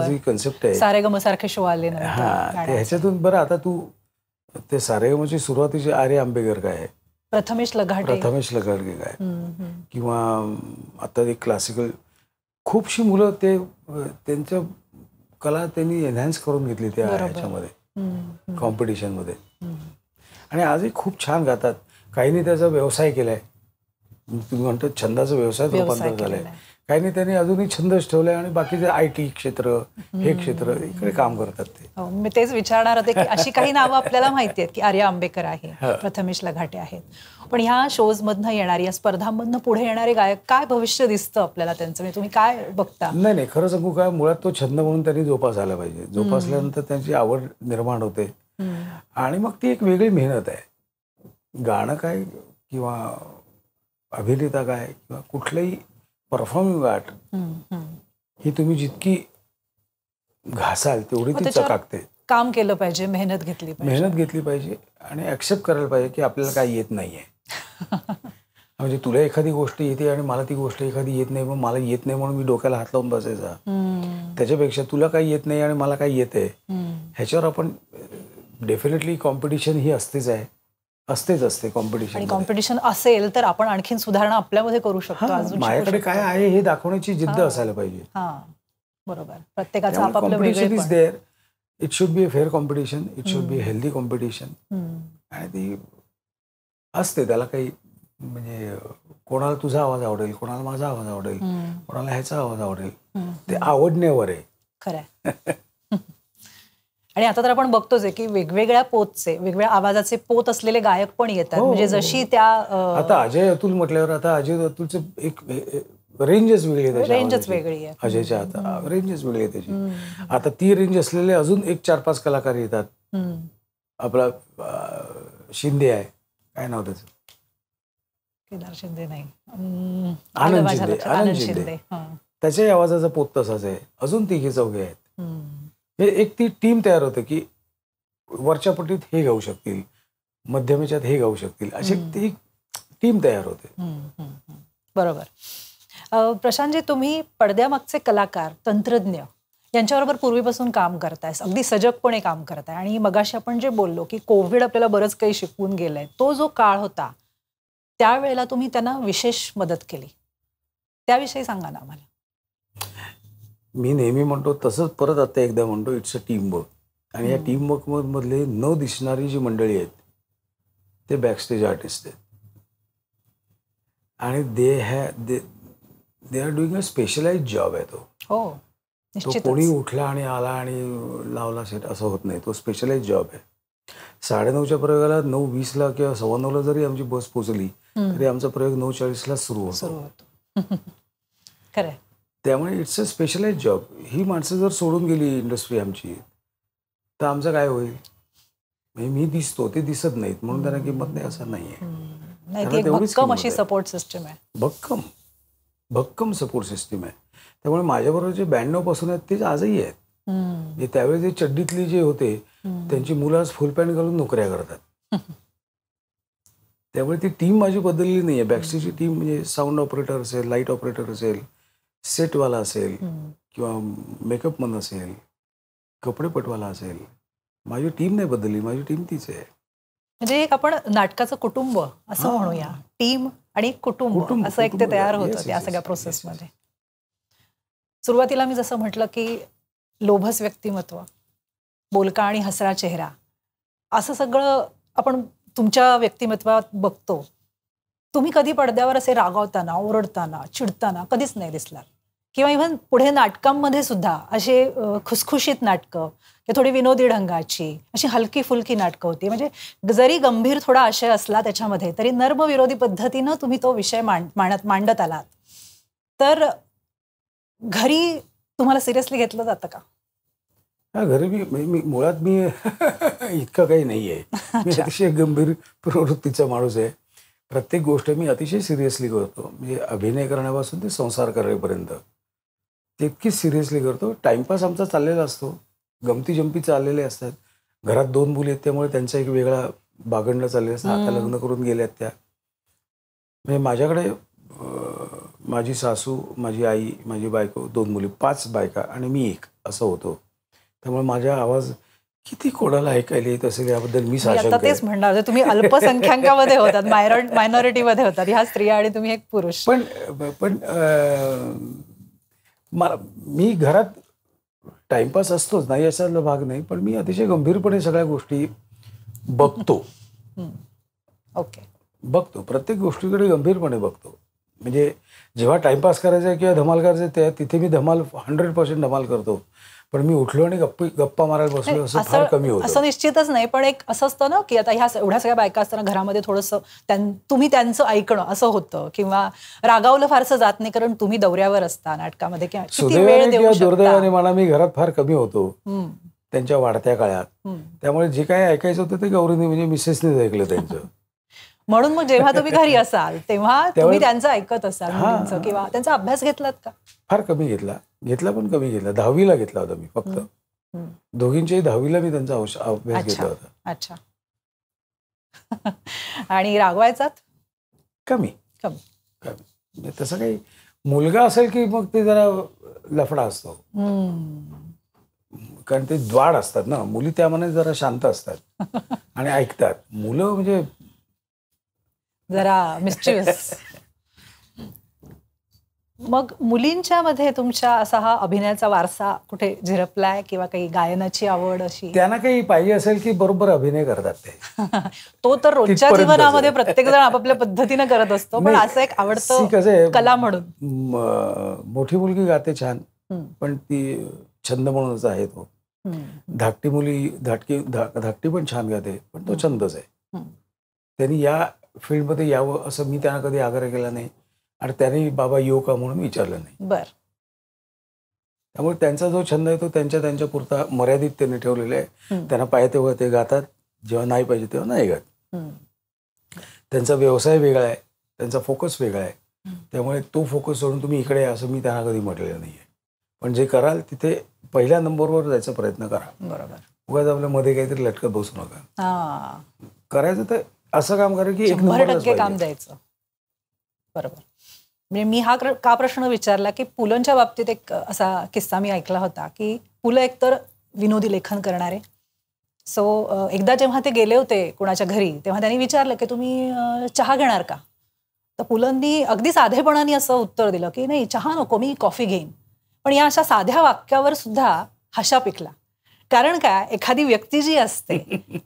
जी कन्सेप्ट आहे, सारेगम सारखे शो आले ह्याच्यातून. बरं, आता तू ते सारेगमची सुरुवातीची आर्य आंबेकर काय, प्रथमेश लघाटे काय, किंवा आता एक क्लासिकल, खूपशी मुलं ते त्यांच्या कला त्यांनी एनहॅन्स करून घेतली त्या ह्याच्यामध्ये, कॉम्पिटिशनमध्ये. आणि आजही खूप छान गातात. काहींनी त्याचा व्यवसाय केलाय, तुम्ही म्हणतो छंदाचा व्यवसायात रूपांतर झालंय. काहींनी त्यांनी अजूनही छंदच ठेवलाय आणि बाकीचे IT क्षेत्र, हे क्षेत्र, इकडे काम करतात ते. मी तेच विचारणार होते की अशी काही नावं आपल्याला माहिती आहेत की आर्य आंबेकर आहे, प्रथमेश लघाटे आहेत, पण ह्या शोज मधनं येणारी, या स्पर्धांमधनं पुढे येणारे गायक, काय भविष्य दिसतं आपल्याला त्यांचं, म्हणजे तुम्ही काय बघता? नाही, खरं सांगू काय, मुळात तो छंद म्हणून त्यांनी जोपासायला पाहिजे. जोपासल्यानंतर त्यांची आवड निर्माण होते आणि मग ती एक वेगळी मेहनत आहे. गाणं काय किंवा अभिनेता काय किंवा कुठलंही परफॉर्मिंग आर्ट, ही तुम्ही जितकी घासाल तेवढी ती चकाकते. काम केलं पाहिजे, मेहनत घेतली पाहिजे आणि ऍक्सेप्ट करायला पाहिजे की आपल्याला काही येत नाहीये. म्हणजे तुला एखादी गोष्ट येते आणि मला ती गोष्ट एखादी येत नाही, मग मला येत नाही म्हणून मी डोक्याला हात लावून बसायचा. त्याच्यापेक्षा तुला काही येत नाही आणि मला काही येतंय, ह्याच्यावर आपण डेफिनेटली कॉम्पिटिशन ही असतेच आहे, असते कॉम्पिटिशन. आणि कॉम्पिटिशन असेल तर आपण आणखीन सुधारणा आपल्यामध्ये करू शकतो, अजून माझ्याकडे काय आहे हे दाखवण्याची जिद्द असायला पाहिजे. बरोबर. प्रत्येकाचं आपापलं competition is there. It should be a fair competition. It should be a healthy competition. आणि ती असते, त्याला काही म्हणजे कोणाला तुझा आवाज आवडेल, कोणाला माझा आवाज आवडेल, कोणाला ह्याचा आवाज आवडेल, ते आवडण्यावर आहे. खरंय. आणि आता तर आपण बघतोच आहे की वेगवेगळ्या पोतचे, वेगवेगळ्या आवाजाचे पोत असलेले गायक पण येतात. म्हणजे जशी त्या आता अजय अतुल म्हटल्यावर आता अजय अतुलचं एक रेंजच वेगळी आहे. रेंजच वेगळी आहे अजयच्या आता रेंजच वेगळी आहे त्याची. आता ती रेंज असलेले अजून एक 4-5 कलाकार येतात. आपला शिंदे आहे, काय नाव त्याचं, केदार शिंदे नाही, आनंद शिंदे. त्याच्याही आवाजाचा पोत तसाच आहे. अजून 3-4 आहेत. एक ती टीम तयार होते की वरच्या पट्टीत हे गाऊ शकतील, मध्यमेच्यात हे गाऊ शकतील, अशी ती टीम तयार होते. बरोबर. प्रशांतजी, तुम्ही पडद्यामागचे कलाकार, तंत्रज्ञ यांच्याबरोबर पूर्वीपासून काम करताय, अगदी सजगपणे काम करताय. आणि मगाशी आपण जे बोललो की कोविड आपल्याला बरंच काही शिकवून गेलंय, तो जो काळ होता त्यावेळेला तुम्ही त्यांना विशेष मदत केली, त्याविषयी सांगा ना आम्हाला. मी नेहमी म्हणतो तसंच परत आता एकदा म्हणतो, इट्स अ टीमवर्क. आणि या टीमवर्क मधले न दिसणारी जी मंडळी आहेत ते बॅकस्टेज आर्टिस्ट आहेत. आणि they are doing a specialise job आहे तो. तो कोणी उठला आणि आला आणि लावला सेट असं होत नाही. तो स्पेशलाइज जॉब आहे. 9:30च्या प्रयोगाला 9:20ला किंवा 9:15ला जरी आमची बस पोचली तरी आमचा प्रयोग 9:40ला सुरू होतो. खरं. त्यामुळे इट्स अ स्पेशलाइज जॉब. ही माणसं जर सोडून गेली इंडस्ट्री आमची तर आमचं काय होईल? मी दिसतो, ते दिसत नाहीत म्हणून त्यांना किंमत नाही असं नाहीये. भक्कम अशी सपोर्ट सिस्टम आहे. भक्कम सपोर्ट सिस्टम आहे. त्यामुळे माझ्याबरोबर जे 92 पासून आहेत तेच आजही आहेत. त्यावेळी जे चड्डीतली जे होते त्यांची मुलं आज फुल पॅन्ट घालून नोकऱ्या करतात. त्यामुळे ती टीम माझी बदलली नाहीये. बॅकस्टेजची टीम म्हणजे साऊंड ऑपरेटर असेल, लाईट ऑपरेटर असेल, सेटवाला असेल किंवा मेकअप मन असेल, कपडेपटवाला असेल, माझी टीम नाही बदलली. माझी टीम तीच आहे. म्हणजे एक आपण नाटकाचं कुटुंब असं म्हणूया. टीम आणि कुटुंब असं एक ते तयार होतं त्या सगळ्या प्रोसेसमध्ये. सुरुवातीला मी जसं म्हटलं की लोभस व्यक्तिमत्व, बोलका आणि हसरा चेहरा, असं सगळं आपण तुमच्या व्यक्तिमत्वात बघतो. तुम्ही कधी पडद्यावर असे रागावताना, ओरडताना, चिडताना कधीच नाही दिसलात. किंवा इव्हन पुढे नाटकांमध्ये सुद्धा असे खुसखुशीत नाटकं किंवा थोडी विनोदी ढंगाची अशी हलकी फुलकी नाटकं होती. म्हणजे जरी गंभीर थोडा आशय असला त्याच्यामध्ये तरी नर्मविरोधी पद्धतीनं तुम्ही तो विषय मांडत आलात. तर घरी तुम्हाला सिरियसली घेतलं जातं का? घरी मी मुळात मी इतकं काही नाही आहे. मी अतिशय गंभीर प्रवृत्तीचा माणूस आहे. प्रत्येक गोष्ट मी अतिशय सिरियसली करतो. म्हणजे अभिनय करण्यापासून ते संसार करेपर्यंत तितकीच सिरियसली करतो. टाइमपास आमचा चाललेला असतो, गमती जमती चाललेले असतात. घरात 2 मुली आहेत त्यामुळे त्यांचा एक वेगळा बागंड चाललेला असतं. आता लग्न करून गेल्यात त्या. म्हणजे माझ्याकडे माझी सासू, माझी आई, माझी बायको, 2 मुली, 5 बायका आणि मी एक असं होतो. त्यामुळे माझा आवाज किती कोणाला ऐकायला येत असेल याबद्दल मी साशंक आहे. तेच म्हणणार, तुम्ही अल्पसंख्याकामध्ये होतात, मायनॉरिटीमध्ये होतात, ह्या स्त्रिया आणि तुम्ही एक पुरुष. पण मी घरात टाइमपास असतोच, नाही असा भाग नाही, पण मी अतिशय गंभीरपणे सगळ्या गोष्टी बघतो. बघतो प्रत्येक गोष्टीकडे गंभीरपणे बघतो. म्हणजे जेव्हा टाइमपास करायचा किंवा धमाल करायचं तिथे मी 100% धमाल करतो. पण मी उठलो आणि गप्पा मारायला बसलो असं फार कमी होतं. असं निश्चितच नाही, पण एक असं असतं ना की आता ह्या एवढ्या सगळ्या बायका असताना घरामध्ये थोडंसं तुम्ही त्यांचं ऐकणं असं होतं, किंवा रागावलं फारसं जात नाही कारण तुम्ही दौऱ्यावर असता नाटकामध्ये, किंवा दुर्दैवाने मला मी घरात फार कमी होतो त्यांच्या वाढत्या काळात. त्यामुळे जे काय ऐकायचं होतं ते गौरीने म्हणजे मिसेसनेच ऐकलं त्यांचं. म्हणून मग जेव्हा तुम्ही घरी असाल तेव्हा तुम्ही त्यांचं ऐकत असाल मुलींचं, किंवा त्यांचा अभ्यास घेतलात का? फार कमी घेतला पण कमी घेतला. 10वीला घेतला होता मी फक्त. दोघींच्याही 10वीला मी त्यांचा अभ्यास घेतला होता. अच्छा. आणि रागवायचात? कमी. तसं काही मुलगा असेल की मग ते जरा लफडा असतो, कारण ते द्वाड असतात ना. मुली त्यामाने जरा शांत असतात आणि ऐकतात. मुलं म्हणजे जरा मिस्चिव्हस. मग मुलींच्या मध्ये तुमच्या असा हा अभिनयाचा वारसा कुठे झिरपलाय किंवा काही गायनाची आवड अशी? त्यांना काही पाहिजे असेल की बरोबर अभिनय करतात ते. तो तर रोजच्या तिथपर्यंतच जीवनामध्ये आहे. प्रत्येक जण आपापल्या पद्धतीनं करत असतो, पण नाही, असं एक कसं आवडतं आहे, कला म्हणून. मोठी मुलगी गाते छान, हम्म, पण ती छंद म्हणूनच आहे तो. हम्म, धाकटी मुली धाकटी पण छान गाते, पण तो छंदच आहे. हम्म. त्यांनी या फील्डमध्ये यावं असं मी त्यांना कधी आग्रह केला नाही आणि त्यांनी बाबा येऊ का म्हणून विचारलं नाही. बर. त्यामुळे त्यांचा जो छंद आहे तो त्यांच्या पुरता मर्यादित त्यांनी ठेवलेला आहे. हम्म, त्यांना पाहिजे तेव्हा ते गातात, जेव्हा नाही पाहिजे तेव्हा नाही गात. हम्म, त्यांचा व्यवसाय वेगळा आहे, त्यांचा फोकस वेगळा आहे. हम्म. त्यामुळे तो फोकस सोडून तुम्ही इकडे या असं मी त्यांना कधी म्हटलेलं नाही आहे. पण जे कराल तिथे पहिल्या नंबरवर जायचा प्रयत्न करा. बरोबर. उगाच आपल्या मध्ये काहीतरी लटकत बसू नका. हा, करायचं तर असं काम करा की एक 100% नंबरच काम द्यायचं. बरोबर. म्हणजे मी हा का प्रश्न विचारला की पुलंच्या बाबतीत एक असा किस्सा मी ऐकला होता की पुलं एकतर विनोदी लेखन करणारे. सो एकदा जेव्हा ते गेले होते कुणाच्या घरी तेव्हा त्यांनी विचारलं की तुम्ही चहा घेणार का? तर पुलंनी अगदी साधेपणाने असं उत्तर दिलं की नाही, चहा नको, मी कॉफी घेईन. पण या अशा साध्या वाक्यावर सुद्धा हशा पिकला. कारण काय, एखादी व्यक्ती जी असते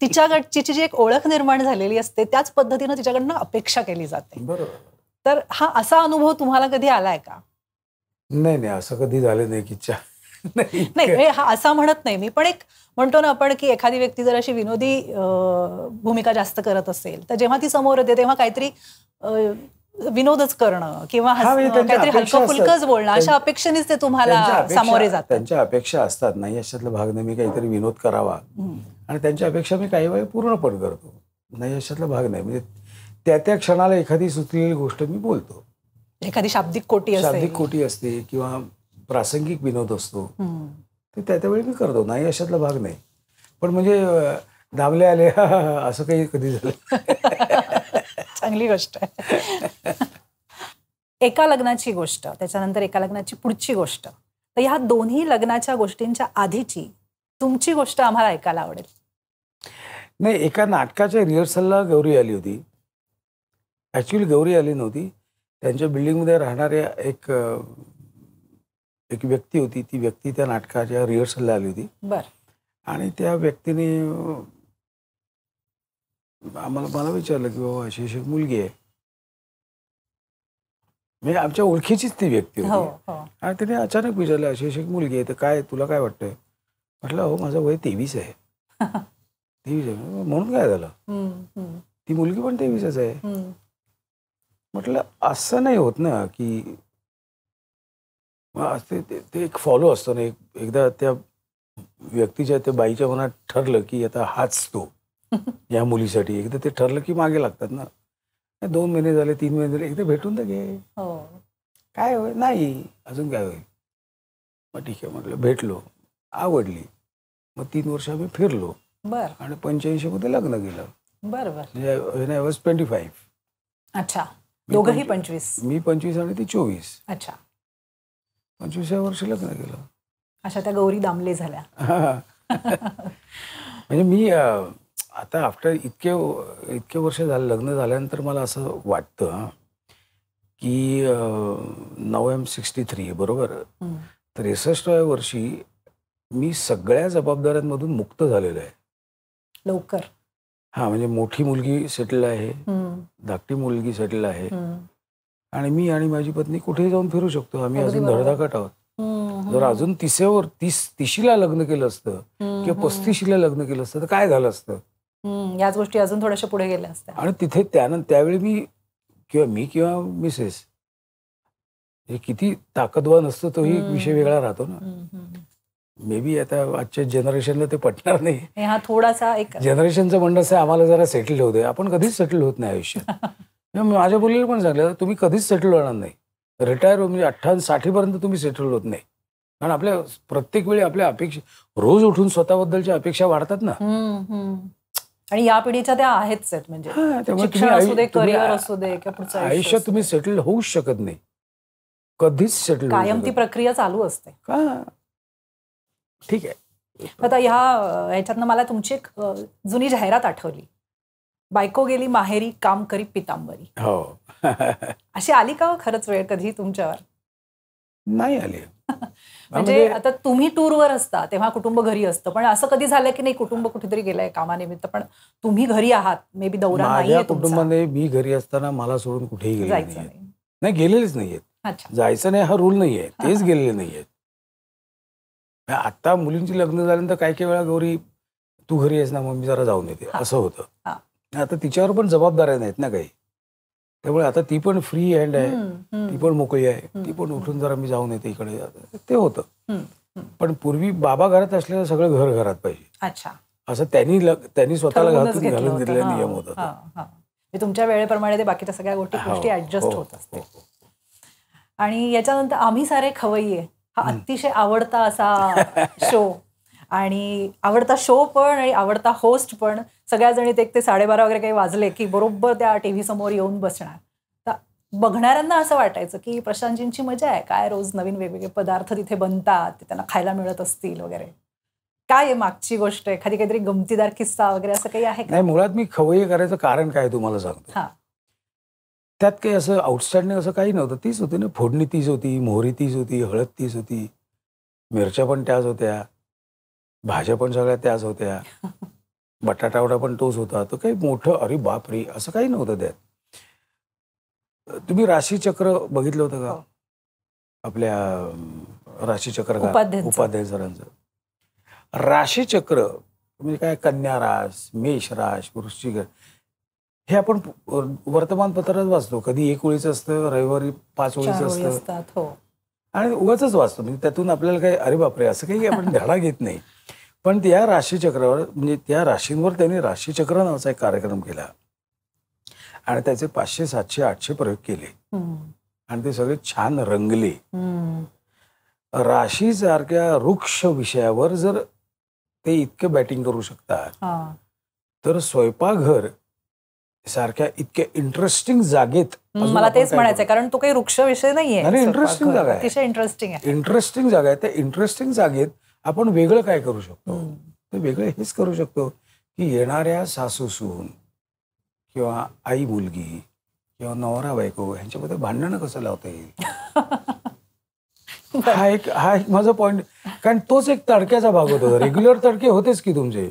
तिची जी एक ओळख निर्माण झालेली असते त्याच पद्धतीनं तिच्याकडनं अपेक्षा केली जाते. बरोबर. तर हा असा अनुभव तुम्हाला कधी आलाय का? नाही, असं कधी झालं नाही की नाही. नाही, हा असा म्हणत नाही मी, पण एक म्हणतो ना आपण की एखादी व्यक्ती जर अशी विनोदी भूमिका जास्त करत असेल तर जेव्हा ती समोर येते तेव्हा काहीतरी विनोदच करणं किंवा काहीतरी हलकं फुलकंच बोलणं अशा अपेक्षेनेच ते तुम्हाला सामोरे जातात. त्यांच्या अपेक्षा असतात, नाही अशातला भाग नाही मी काहीतरी विनोद करावा आणि त्यांच्या अपेक्षा मी काही वेळ पूर्ण पण करतो. नाही अशातला भाग नाही. म्हणजे त्या क्षणाला एखादी सुचलेली गोष्ट मी बोलतो. एखादी शाब्दिक कोटी असते किंवा प्रासंगिक विनोद असतो ते त्यावेळी मी करतो. नाही अशातला भाग नाही. पण म्हणजे दाबले आले असं काही कधी झालं. चांगली गोष्ट आहे. एका लग्नाची गोष्ट, त्याच्यानंतर एका लग्नाची पुढची गोष्ट, तर ह्या दोन्ही लग्नाच्या गोष्टींच्या आधीची तुमची गोष्ट आम्हाला ऐकायला आवडेल. नाही, एका नाटकाच्या रिहर्सलला गौरी आली होती. ॲक्च्युली गौरी आली नव्हती. त्यांच्या बिल्डिंगमध्ये राहणाऱ्या एक व्यक्ती होती. ती व्यक्ती त्या नाटकाच्या रिहर्सलला आली होती. बरं. आणि त्या व्यक्तीने मला विचारलं की बाबा अशी एक मुलगी आहे. म्हणजे आमच्या ओळखीचीच ती व्यक्ती होती. आणि तिने अचानक विचारलं अशी एक मुलगी आहे तर काय तुला काय वाटतंय? म्हटलं हो माझं वय 23 आहे. 23 आहे म्हणून काय झालं? ती मुलगी पण 23च आहे. म्हटलं असं नाही होत ना की ते एक फॉलो असतो ना. एकदा त्या व्यक्तीच्या त्या बाईच्या मनात ठरलं की आता हाच तो या मुलीसाठी. एकदा ते ठरलं की मागे लागतात ना. 2 महिने झाले, 3 महिने झाले, एकदा भेटून तर घे. काय होईल? नाही अजून काय होईल? मग ठीक आहे म्हटलं. भेटलो, आवडली. मग 3 वर्ष आम्ही फिरलो. आणि 85 मध्ये लग्न केलं. बरोबर. म्हणजे 25. अच्छा, दोघंही 25. मी 25 आणि ती 24. अच्छा, 25व्या वर्षी लग्न केलं. अशा त्या गौरी दामले झाल्या. म्हणजे मी आता आफ्टर इतके वर्ष झाले लग्न झाल्यानंतर मला असं वाटतं की नाऊ आय एम 63 बरोबर. तर 63व्या वर्षी मी सगळ्या जबाबदाऱ्यांमधून मुक्त झालेलो आहे. लवकर. हा, म्हणजे मोठी मुलगी सेटल आहे, धाकटी मुलगी सेटल आहे आणि मी आणि माझी पत्नी कुठेही जाऊन फिरू शकतो. आम्ही अजून धडधाकट आहोत. जर अजून 30शीला लग्न केलं असतं किंवा 35शीला लग्न केलं असतं तर काय झालं असतं? याच गोष्टी अजून थोड्याशा पुढे गेल्या असत्या. आणि तिथे त्यावेळी मी किंवा मिसेस हे किती ताकदवान असतो तोही विषय वेगळा राहतो ना. मे बी आता आजच्या जनरेशनला ते पटणार नाही. हा थोडासा एक जनरेशनचं म्हणणं असं आम्हाला जरा सेटल होऊ दे. आपण कधीच सेटल होत नाही आयुष्यात. माझ्या मुलीला पण सांगितलं तुम्ही कधीच सेटल होणार नाही. रिटायर म्हणजे 58-60 पर्यंत तुम्ही सेटल होत नाही. कारण आपल्या प्रत्येक वेळी आपल्या अपेक्षा रोज उठून स्वतःबद्दलच्या अपेक्षा वाढतात ना. आणि या पिढीच्या त्या आहेच आहेत. म्हणजे शिक्षण असू दे, करिअर असू दे, आयुष्यात तुम्ही सेटल होऊच शकत नाही. कधीच सेटल कायम ती प्रक्रिया चालू असते. ठीक आहे. आता ह्याच्यातनं मला तुमची एक जुनी जाहिरात आठवली बायको गेली माहेरी काम करी पितांबरी. हो. अशी आली का हो खरंच वेळ कधी तुमच्यावर? नाही आली. म्हणजे आता तुम्ही टूरवर असता तेव्हा कुटुंब घरी असतं, पण असं कधी झालं की नाही कुटुंब कुठेतरी गेलंय कामानिमित्त पण तुम्ही घरी आहात, मे बी दौरा नाहीये माझ्या तुमचा, कुटुंबामध्ये मी घरी असताना मला सोडून कुठेही गेले जायचं नाहीयेत. नाही? नाही, गेलेलेच नाहीयेत. अच्छा. जायचं नाही हा रूल नाहीये. तेच गेलेले नाहीयेत. आता मुलींची लग्न झाल्यानंतर काही काही वेळा गौरी तू घरी आहेस ना, मग मी जरा जाऊन येते, हा. असं होतं. हा. आता तिच्यावर पण जबाबदाऱ्या नाहीत ना काही. त्यामुळे आता ती पण फ्री हँड आहे, ती पण मोकळी आहे, ती पण उठून जरा मी जाऊन येते इकडे, ते होतं. पण पूर्वी बाबा घरात असलेलं सगळं घर घरात पाहिजे, अच्छा. असं त्यांनी स्वतःला ठरवूनच घेतलं घालून होतं. घेतलेला हा, नियम होता तो. हा, हा. म्हणजे तुमच्या वेळेप्रमाणे ते बाकीच्या सगळ्या गोष्टी ऍडजस्ट होत असते. आणि याच्यानंतर आम्ही सारे खवय्ये हा अतिशय आवडता असा शो, आणि आवडता शो पण आणि आवडता होस्ट पण. सगळ्या जणी ते 12:30 वगैरे काही वाजले की बरोबर त्या टीव्ही समोर येऊन बसणार. तर बघणाऱ्यांना असं वाटायचं की प्रशांतजींची मजा आहे काय, रोज नवीन वेगवेगळे पदार्थ तिथे बनतात, ते त्यांना खायला मिळत असतील वगैरे. काय आहे मागची गोष्ट, एखादी काहीतरी गमतीदार किस्सा वगैरे असं काही आहे का? नाही, मुळात मी खवय्ये करायचं कारण काय तुम्हाला सांगतो. हा. त्यात काही असं आउटस्टँडिंग असं काही नव्हतं. तीच होती ना, फोडणी तीच होती, मोहरी तीच होती, हळद तीच होती, मिरच्या पण त्याच होत्या, भाज्या पण सगळ्या त्याच होत्या, बटाटा वडा पण तोच होता. तो काही मोठं अरे बापरे असं काही नव्हतं त्यात. तुम्ही राशीचक्र बघितलं होतं का? हो. आपल्या राशीचक्र उपाध्याय सरांचं राशीचक्र म्हणजे काय, कन्या रास, मेष रास, वृश्चिक, हे आपण वर्तमानपत्रात वाचतो. कधी 1 ओळीचं असतं, रविवारी 5 ओळीचं असतं, हो. आणि उगाचच वाचतो. म्हणजे त्यातून आपल्याला काही अरे बापरे असं काही आपण धडा घेत नाही. पण त्या राशीचक्रावर म्हणजे त्या राशींवर त्यांनी राशीचक्र नावाचा एक कार्यक्रम केला आणि त्याचे 500, 700, 800 प्रयोग केले आणि ते सगळे छान रंगले. राशीसारख्या वृक्ष विषयावर जर ते इतकं बॅटिंग करू शकतात, तर स्वयंपाकघर सारख्या इतक्या इंटरेस्टिंग जागेत मला तेच म्हणायचंय, कारण तो काही वृक्ष विषय नाहीये. इंटरेस्टिंग जागा आहे, अतिशय इंटरेस्टिंग आहे. इंटरेस्टिंग जागा आहे. त्या इंटरेस्टिंग जागेत आपण वेगळं काय करू शकतो? ते वेगळं हेच करू शकतो की येणाऱ्या सासू सून किंवा आई मुलगी किंवा नवरा बायको ह्यांच्यामध्ये भांडणं कसं लावता येईल. हा एक माझा पॉइंट. कारण तोच एक तडक्याचा भाग होतो. रेग्युलर तडके होतेच की तुमचे,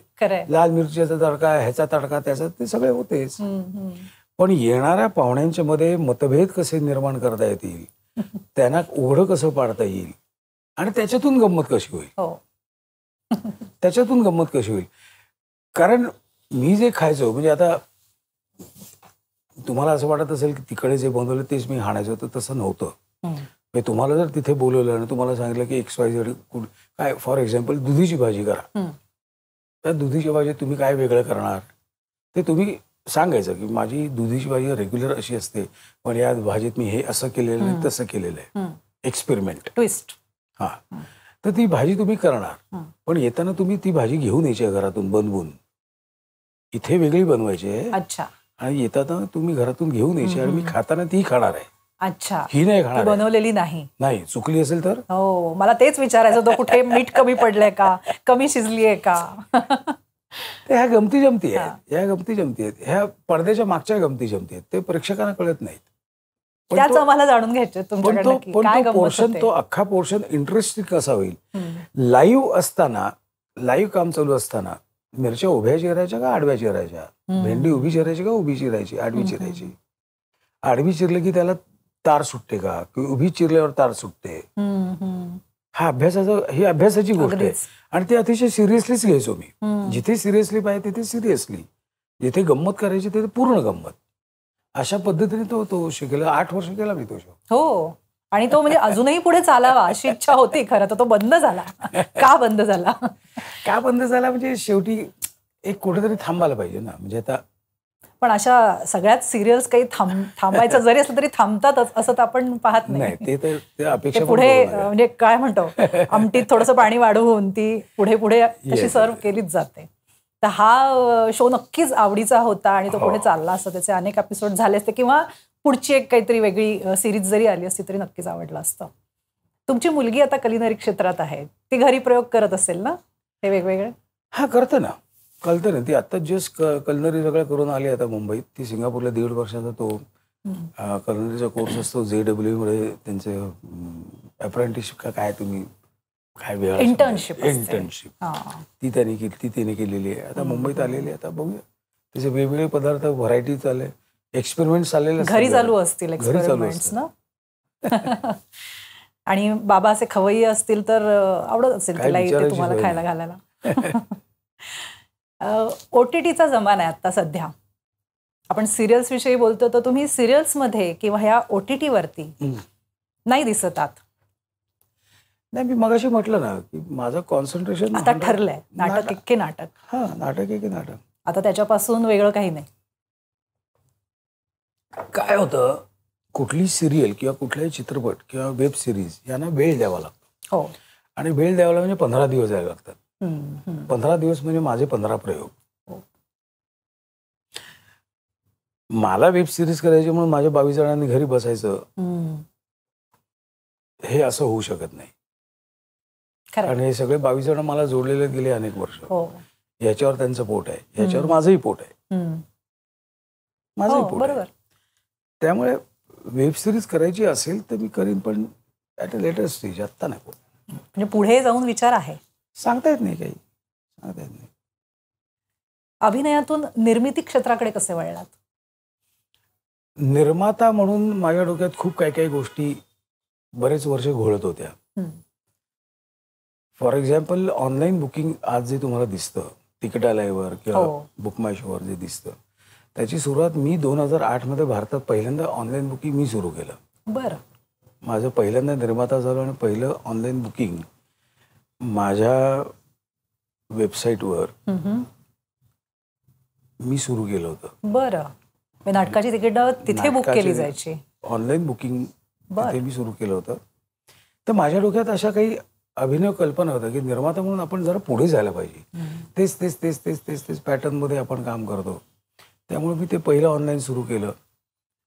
लाल मिरचीचा तडका, ह्याचा तडका, त्याचा, ते सगळे होतेच. पण येणाऱ्या पाहुण्यांच्या मध्ये मतभेद कसे निर्माण करता येतील, त्यांना उघडं कसं पाडता येईल आणि त्याच्यातून गंमत कशी होईल, त्याच्यातून गंमत कशी होईल. कारण मी जे खायचो, म्हणजे आता तुम्हाला असं वाटत असेल की तिकडे जे बनवलं तेच मी हाणायचं, तर तसं नव्हतं. तुम्हाला जर तिथे बोलवलं आणि तुम्हाला सांगितलं की XYZ काय, फॉर एक्झाम्पल दुधीची भाजी करा, तर दुधीची भाजी तुम्ही काय वेगळं करणार ते तुम्ही सांगायचं की माझी दुधीची भाजी रेग्युलर अशी असते, पण या भाजीत मी हे असं केलेलं आहे, तसं केलेलं आहे, एक्सपेरिमेंट, ट्विस्ट. हा, तर ती भाजी तुम्ही करणार, पण येताना तुम्ही ती भाजी घेऊन यायची घरातून बनवून, इथे वेगळी बनवायची आहे. अच्छा. आणि येताना तुम्ही घरातून घेऊन यायची आणि मी खाताना ती खाणार आहे. अच्छा. ही नाही खाणार, बनवलेली नाही. चुकली असेल तर? हो, मला तेच विचारायचं होतं, कुठे मीठ कमी पडलंय का, कमी शिजलीये का. ह्या गमती जमती आहेत, ह्या पडद्याच्या मागच्या गमती जमती आहेत, ते प्रेक्षकांना कळत नाहीत. त्याच आम्हाला जाणून घ्यायचे तुमच्याकडनं की काय गंमत होते. तो अख्खा पोर्शन इंटरेस्टिंग कसा होईल. लाईव्ह असताना, लाईव्ह काम चालू असताना मिरच्या उभ्या चिरायच्या का आडव्या चिरायच्या, भेंडी उभी चिरायची का उभी चिरायची, आडवी चिरायची, आडवी चिरलं की त्याला तार सुटते का, किंवा उभी चिरल्यावर तार सुटते. ही अभ्यासाची गोष्ट आहे आणि ते अतिशय सिरियसलीच घ्यायचो मी. जिथे सिरियसली पाहिजे तिथे सिरियसली, जिथे गंमत करायची तिथे पूर्ण गंमत. अशा पद्धतीने तो शिकला. 8 वर्ष केला मी तो शो. हो, आणि तो म्हणजे अजूनही पुढे चालावा अशी इच्छा होती खरं तर. तो बंद झाला. का बंद झाला? का बंद झाला म्हणजे शेवटी एक कुठेतरी थांबायला पाहिजे ना. म्हणजे आता पण अशा सगळ्याच सिरियल्स काही थांबायचं जरी असलं तरी थांबतातच असं तर आपण पाहत नाही. ते अपेक्षा पुढे म्हणजे काय म्हणतो, आमटीत थोडंसं पाणी वाढवून ती पुढे पुढे अशी सर्व केलीच जाते. तर हा शो नक्कीच आवडीचा होता आणि तो पुढे चालला असता, त्याचे अनेक एपिसोड झाले असते किंवा पुढची एक काहीतरी वेगळी सिरीज जरी आली असती तरी नक्कीच आवडलं असतं. तुमची मुलगी आता कलिनरी क्षेत्रात आहे, ती घरी प्रयोग करत असेल ना हे वेगवेगळे? हा, करते ना. कळतं ना, ती आता जस्ट कलनरी सगळं करून आली आता मुंबईत. ती सिंगापूरला 1.5 वर्षाचा तो कलनरीचा कोर्स असतो JW मध्ये त्यांचं अप्रेंटिसशिप का काय तुम्ही काय वेळ इंटर्नशिप ती त्याने केलेली आहे. आता मुंबईत आलेली आहे. आता बघूया त्याचे वेगवेगळे पदार्थ व्हरायटी चालले, एक्सपेरिमेंट चाललेले घरी चालू असतील घरी चालू एक्सपेरिमेंट्स ना. आणि बाबा असे खवय्ये असतील तर आवडत असेल काय तिला इथे विचारायची तुम्हाला सोय खायला घालायला. OTTचा जमाना आहे आता सध्या. आपण सिरियल्स विषयी बोलतो तर तुम्ही सिरियल्स मध्ये किंवा ह्या OTT वरती नाही दिसत आहात. नाही, मी मगाशी म्हटलं ना की माझं कॉन्सन्ट्रेशन आता ठरलंय नाटक एके नाटक. हा, नाटक एके नाटक. आता त्याच्यापासून वेगळं काही नाही. काय होतं, कुठली सिरियल किंवा कुठलाही चित्रपट किंवा वेब सिरीज यांना वेळ द्यावा लागतो. हो. आणि वेळ द्यावा म्हणजे 15 दिवस द्यावे लागतात. 15 दिवस म्हणजे माझे 15 प्रयोग. मला वेब सिरीज करायची म्हणून माझ्या 22 जणांनी घरी बसायचं हे असं होऊ शकत नाही. कारण हे सगळे 22 जण मला जोडलेले गेले अनेक वर्ष. याच्यावर त्यांचं पोट आहे, याच्यावर माझंही पोट आहे, माझंही पोट आहे. त्यामुळे वेब सिरीज करायची असेल तर मी करीन, पण ॲट अ लेटर स्टेज, आत्ता नको. म्हणजे पुढे जाऊन विचार आहे. सांगता येत नाही, काही सांगता येत नाही. अभिनयातून निर्मिती क्षेत्राकडे कसे वळलात? निर्माता म्हणून माझ्या डोक्यात खूप काही काही गोष्टी बरेच वर्ष घोळत होत्या. फॉर एक्झाम्पल, ऑनलाईन बुकिंग आज जे तुम्हाला दिसतं तिकिटालयावर किंवा बुक माय शोवर जे दिसतं, त्याची सुरुवात मी 2008 मध्ये भारतात पहिल्यांदा ऑनलाईन बुकिंग मी सुरू केलं. बरं. माझं पहिल्यांदा निर्माता झालो आणि पहिलं ऑनलाईन बुकिंग माझ्या वेबसाईटवर मी सुरू केलं होतं. बरं. नाटकाची तिकीट तिथे बुक केली जायची. ऑनलाईन बुकिंग तिथे मी सुरू केलं होतं. तर माझ्या डोक्यात अशा काही अभिनव कल्पना होत्या की निर्माता म्हणून आपण जरा पुढे जायला पाहिजे. तेच तेच तेच तेच तेच तेच पॅटर्नमध्ये आपण काम करतो. त्यामुळे मी ते पहिलं ऑनलाईन सुरू केलं.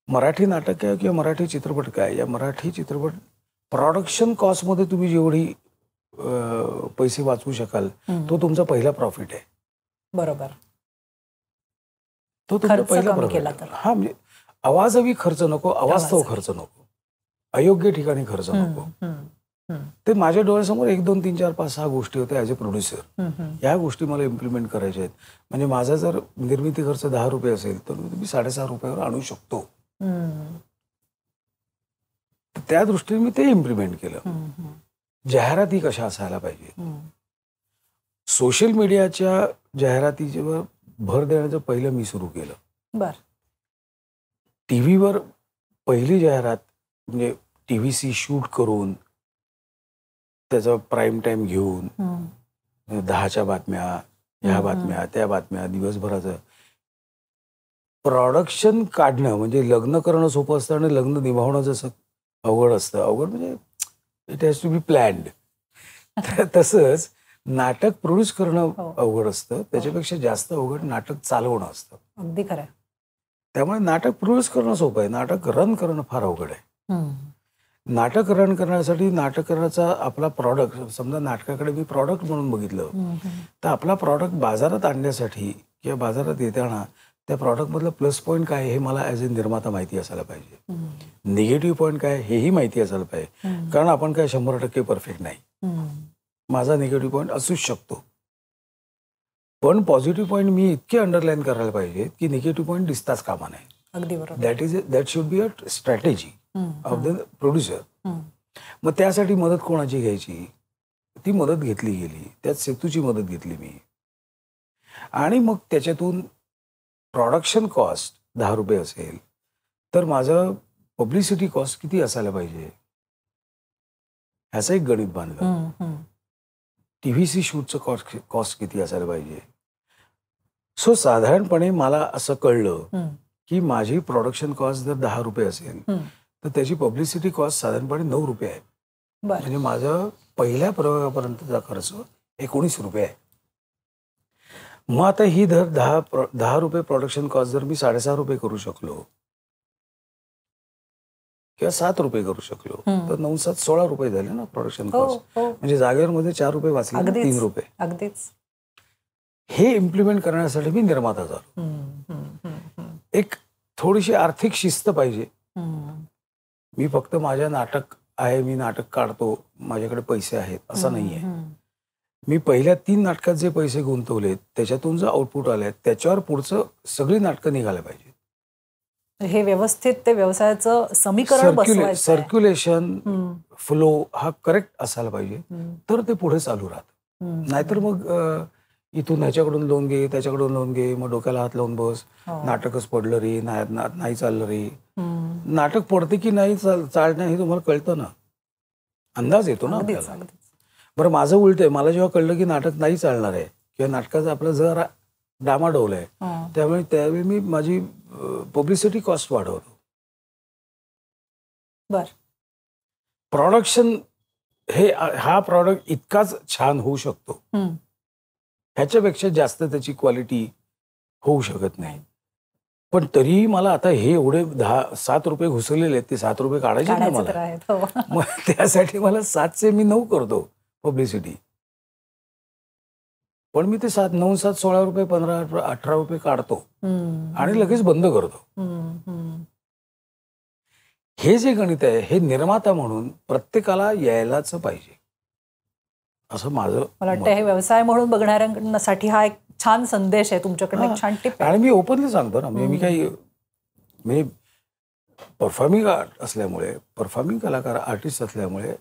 मराठी नाटक काय किंवा मराठी चित्रपट काय, या मराठी चित्रपट प्रोडक्शन कॉस्टमध्ये तुम्ही जेवढी पैसे वाचवू शकाल तो तुमचा पहिला प्रॉफिट आहे. बरोबर. तो तुमचा पहिला प्रॉफिट. हा, म्हणजे अवाजवी खर्च नको, अवास्तव खर्च नको, अयोग्य ठिकाणी खर्च नको. ते माझ्या डोळ्यासमोर 1 2 3 4 5 6 गोष्टी होत्या ॲज अ प्रोड्युसर. ह्या गोष्टी मला इम्प्लिमेंट करायच्या आहेत. म्हणजे माझा जर निर्मिती खर्च 10 रुपये असेल तर मी 6.5 रुपयावर आणू शकतो. त्या दृष्टीने मी ते इम्प्लिमेंट केलं. जाहिराती कशा असायला पाहिजे, सोशल मीडियाच्या जाहिरातीवर भर देण्याचं पहिलं मी सुरू केलं. बरं. टीव्हीवर पहिली जाहिरात म्हणजे TVC शूट करून त्याचा प्राईम टाइम घेऊन 10च्या बातम्या, ह्या बातम्या, त्या बातम्या, दिवसभराचं प्रोडक्शन काढणं. म्हणजे लग्न करणं सोपं असतं आणि लग्न निभावणं जसं अवघड असतं. अवघड म्हणजे it has to be planned. तसंच नाटक प्रोड्यूस करणं अवघड असतं. त्याच्यापेक्षा जास्त अवघड नाटक चालवणं असतं. अगदी खरं. त्यामुळे नाटक प्रोड्यूस करणं सोपं आहे, नाटक रन करणं फार अवघड आहे. नाटक रन करण्यासाठी नाटकाचा आपला प्रॉडक्ट, समजा नाटकाकडे मी प्रॉडक्ट म्हणून बघितलं तर आपला प्रॉडक्ट बाजारात आणण्यासाठी किंवा बाजारात येताना त्या प्रॉडक्टमधलं प्लस पॉईंट काय हे मला ॲज अ निर्माता माहिती असायला पाहिजे. निगेटिव्ह पॉईंट काय हेही माहिती असायला पाहिजे. कारण आपण काय 100% परफेक्ट नाही. माझा निगेटिव्ह पॉईंट असूच शकतो, पण पॉझिटिव्ह पॉईंट मी इतके अंडरलाईन करायला पाहिजे की निगेटिव्ह पॉईंट दिसताच कामा नये. अगदी बरोबर. That should be a strategy of the producer. मग त्यासाठी मदत कोणाची घ्यायची, ती मदत घेतली गेली. त्यात सेतूची मदत घेतली मी. आणि मग त्याच्यातून प्रोडक्शन कॉस्ट 10 रुपये असेल तर माझं पब्लिसिटी कॉस्ट किती असायला पाहिजे ह्याचं एक गणित बांधलं. TVC शूटचं कॉस्ट किती असायला पाहिजे. सो साधारणपणे मला असं कळलं की माझी प्रोडक्शन कॉस्ट जर 10 रुपये असेल तर त्याची पब्लिसिटी कॉस्ट साधारणपणे 9 रुपये आहे. म्हणजे माझं पहिल्या प्रयोगापर्यंतचा खर्च 19 रुपये आहे. मग आता ही दर 10 रुपये प्रोडक्शन कॉस्ट जर मी 6.5 रुपये करू शकलो किंवा 7 रुपये करू शकलो तर 9 7 16 रुपये झाले ना प्रोडक्शन कॉस्ट. म्हणजे जागेवर मध्ये 4 रुपये वाचले, 3 रुपये. अगदीच. हे इम्प्लिमेंट करण्यासाठी मी निर्माता झालो. एक थोडीशी आर्थिक शिस्त पाहिजे. मी फक्त माझ्या नाटक आहे, मी नाटक काढतो, माझ्याकडे पैसे आहेत असं नाहीये. मी पहिल्या 3 नाटकात जे पैसे गुंतवलेत त्याच्यातून जो आउटपुट आलाय त्याच्यावर पुढचं सगळी नाटकं निघायला पाहिजे. हे व्यवस्थित ते व्यवसायाचं समीकरण बसवायचं. सर्क्युलेशन फ्लो हा करेक्ट असायला पाहिजे, तर ते पुढे चालू राहतं. नाहीतर मग इथून ह्याच्याकडून लोन घे, त्याच्याकडून लोन घे, मग डोक्याला हात लावून बस, नाटकच पडलं रे, नाही चाललं रे. नाटक पडते की नाही चालणं हे तुम्हाला कळतं ना, अंदाज येतो ना आपल्याला. बरं, माझं उलट आहे. मला जेव्हा कळलं की नाटक नाही चालणार आहे किंवा नाटकाचं आपलं जरा डामाडोल आहे, त्यावेळी मी माझी पब्लिसिटी कॉस्ट वाढवतो. बर, प्रोडक्शन हा प्रॉडक्ट इतकाच छान होऊ शकतो, ह्याच्यापेक्षा जास्त त्याची क्वालिटी होऊ शकत नाही. पण तरीही मला आता हे एवढे 7 रुपये घुसलेले आहेत, ते 7 रुपये काढायचे ना मला. मग त्यासाठी मला 7चे मी 9 करतो पब्लिसिटी. पण मी ते 9, 7, 16 रुपये, 15, 18 रुपये काढतो आणि लगेच बंद करतो. हे जे गणित आहे हे निर्माता म्हणून प्रत्येकाला यायलाच पाहिजे असं माझं मला वाटतं. हे व्यवसाय म्हणून बघणाऱ्यांसाठी हा एक छान संदेश आहे तुमच्याकडे, एक छान टिप आहे. आणि मी ओपनली सांगतो ना, मी काही मी परफॉर्मिंग आर्ट असल्यामुळे, परफॉर्मिंग कलाकार आर्टिस्ट असल्यामुळे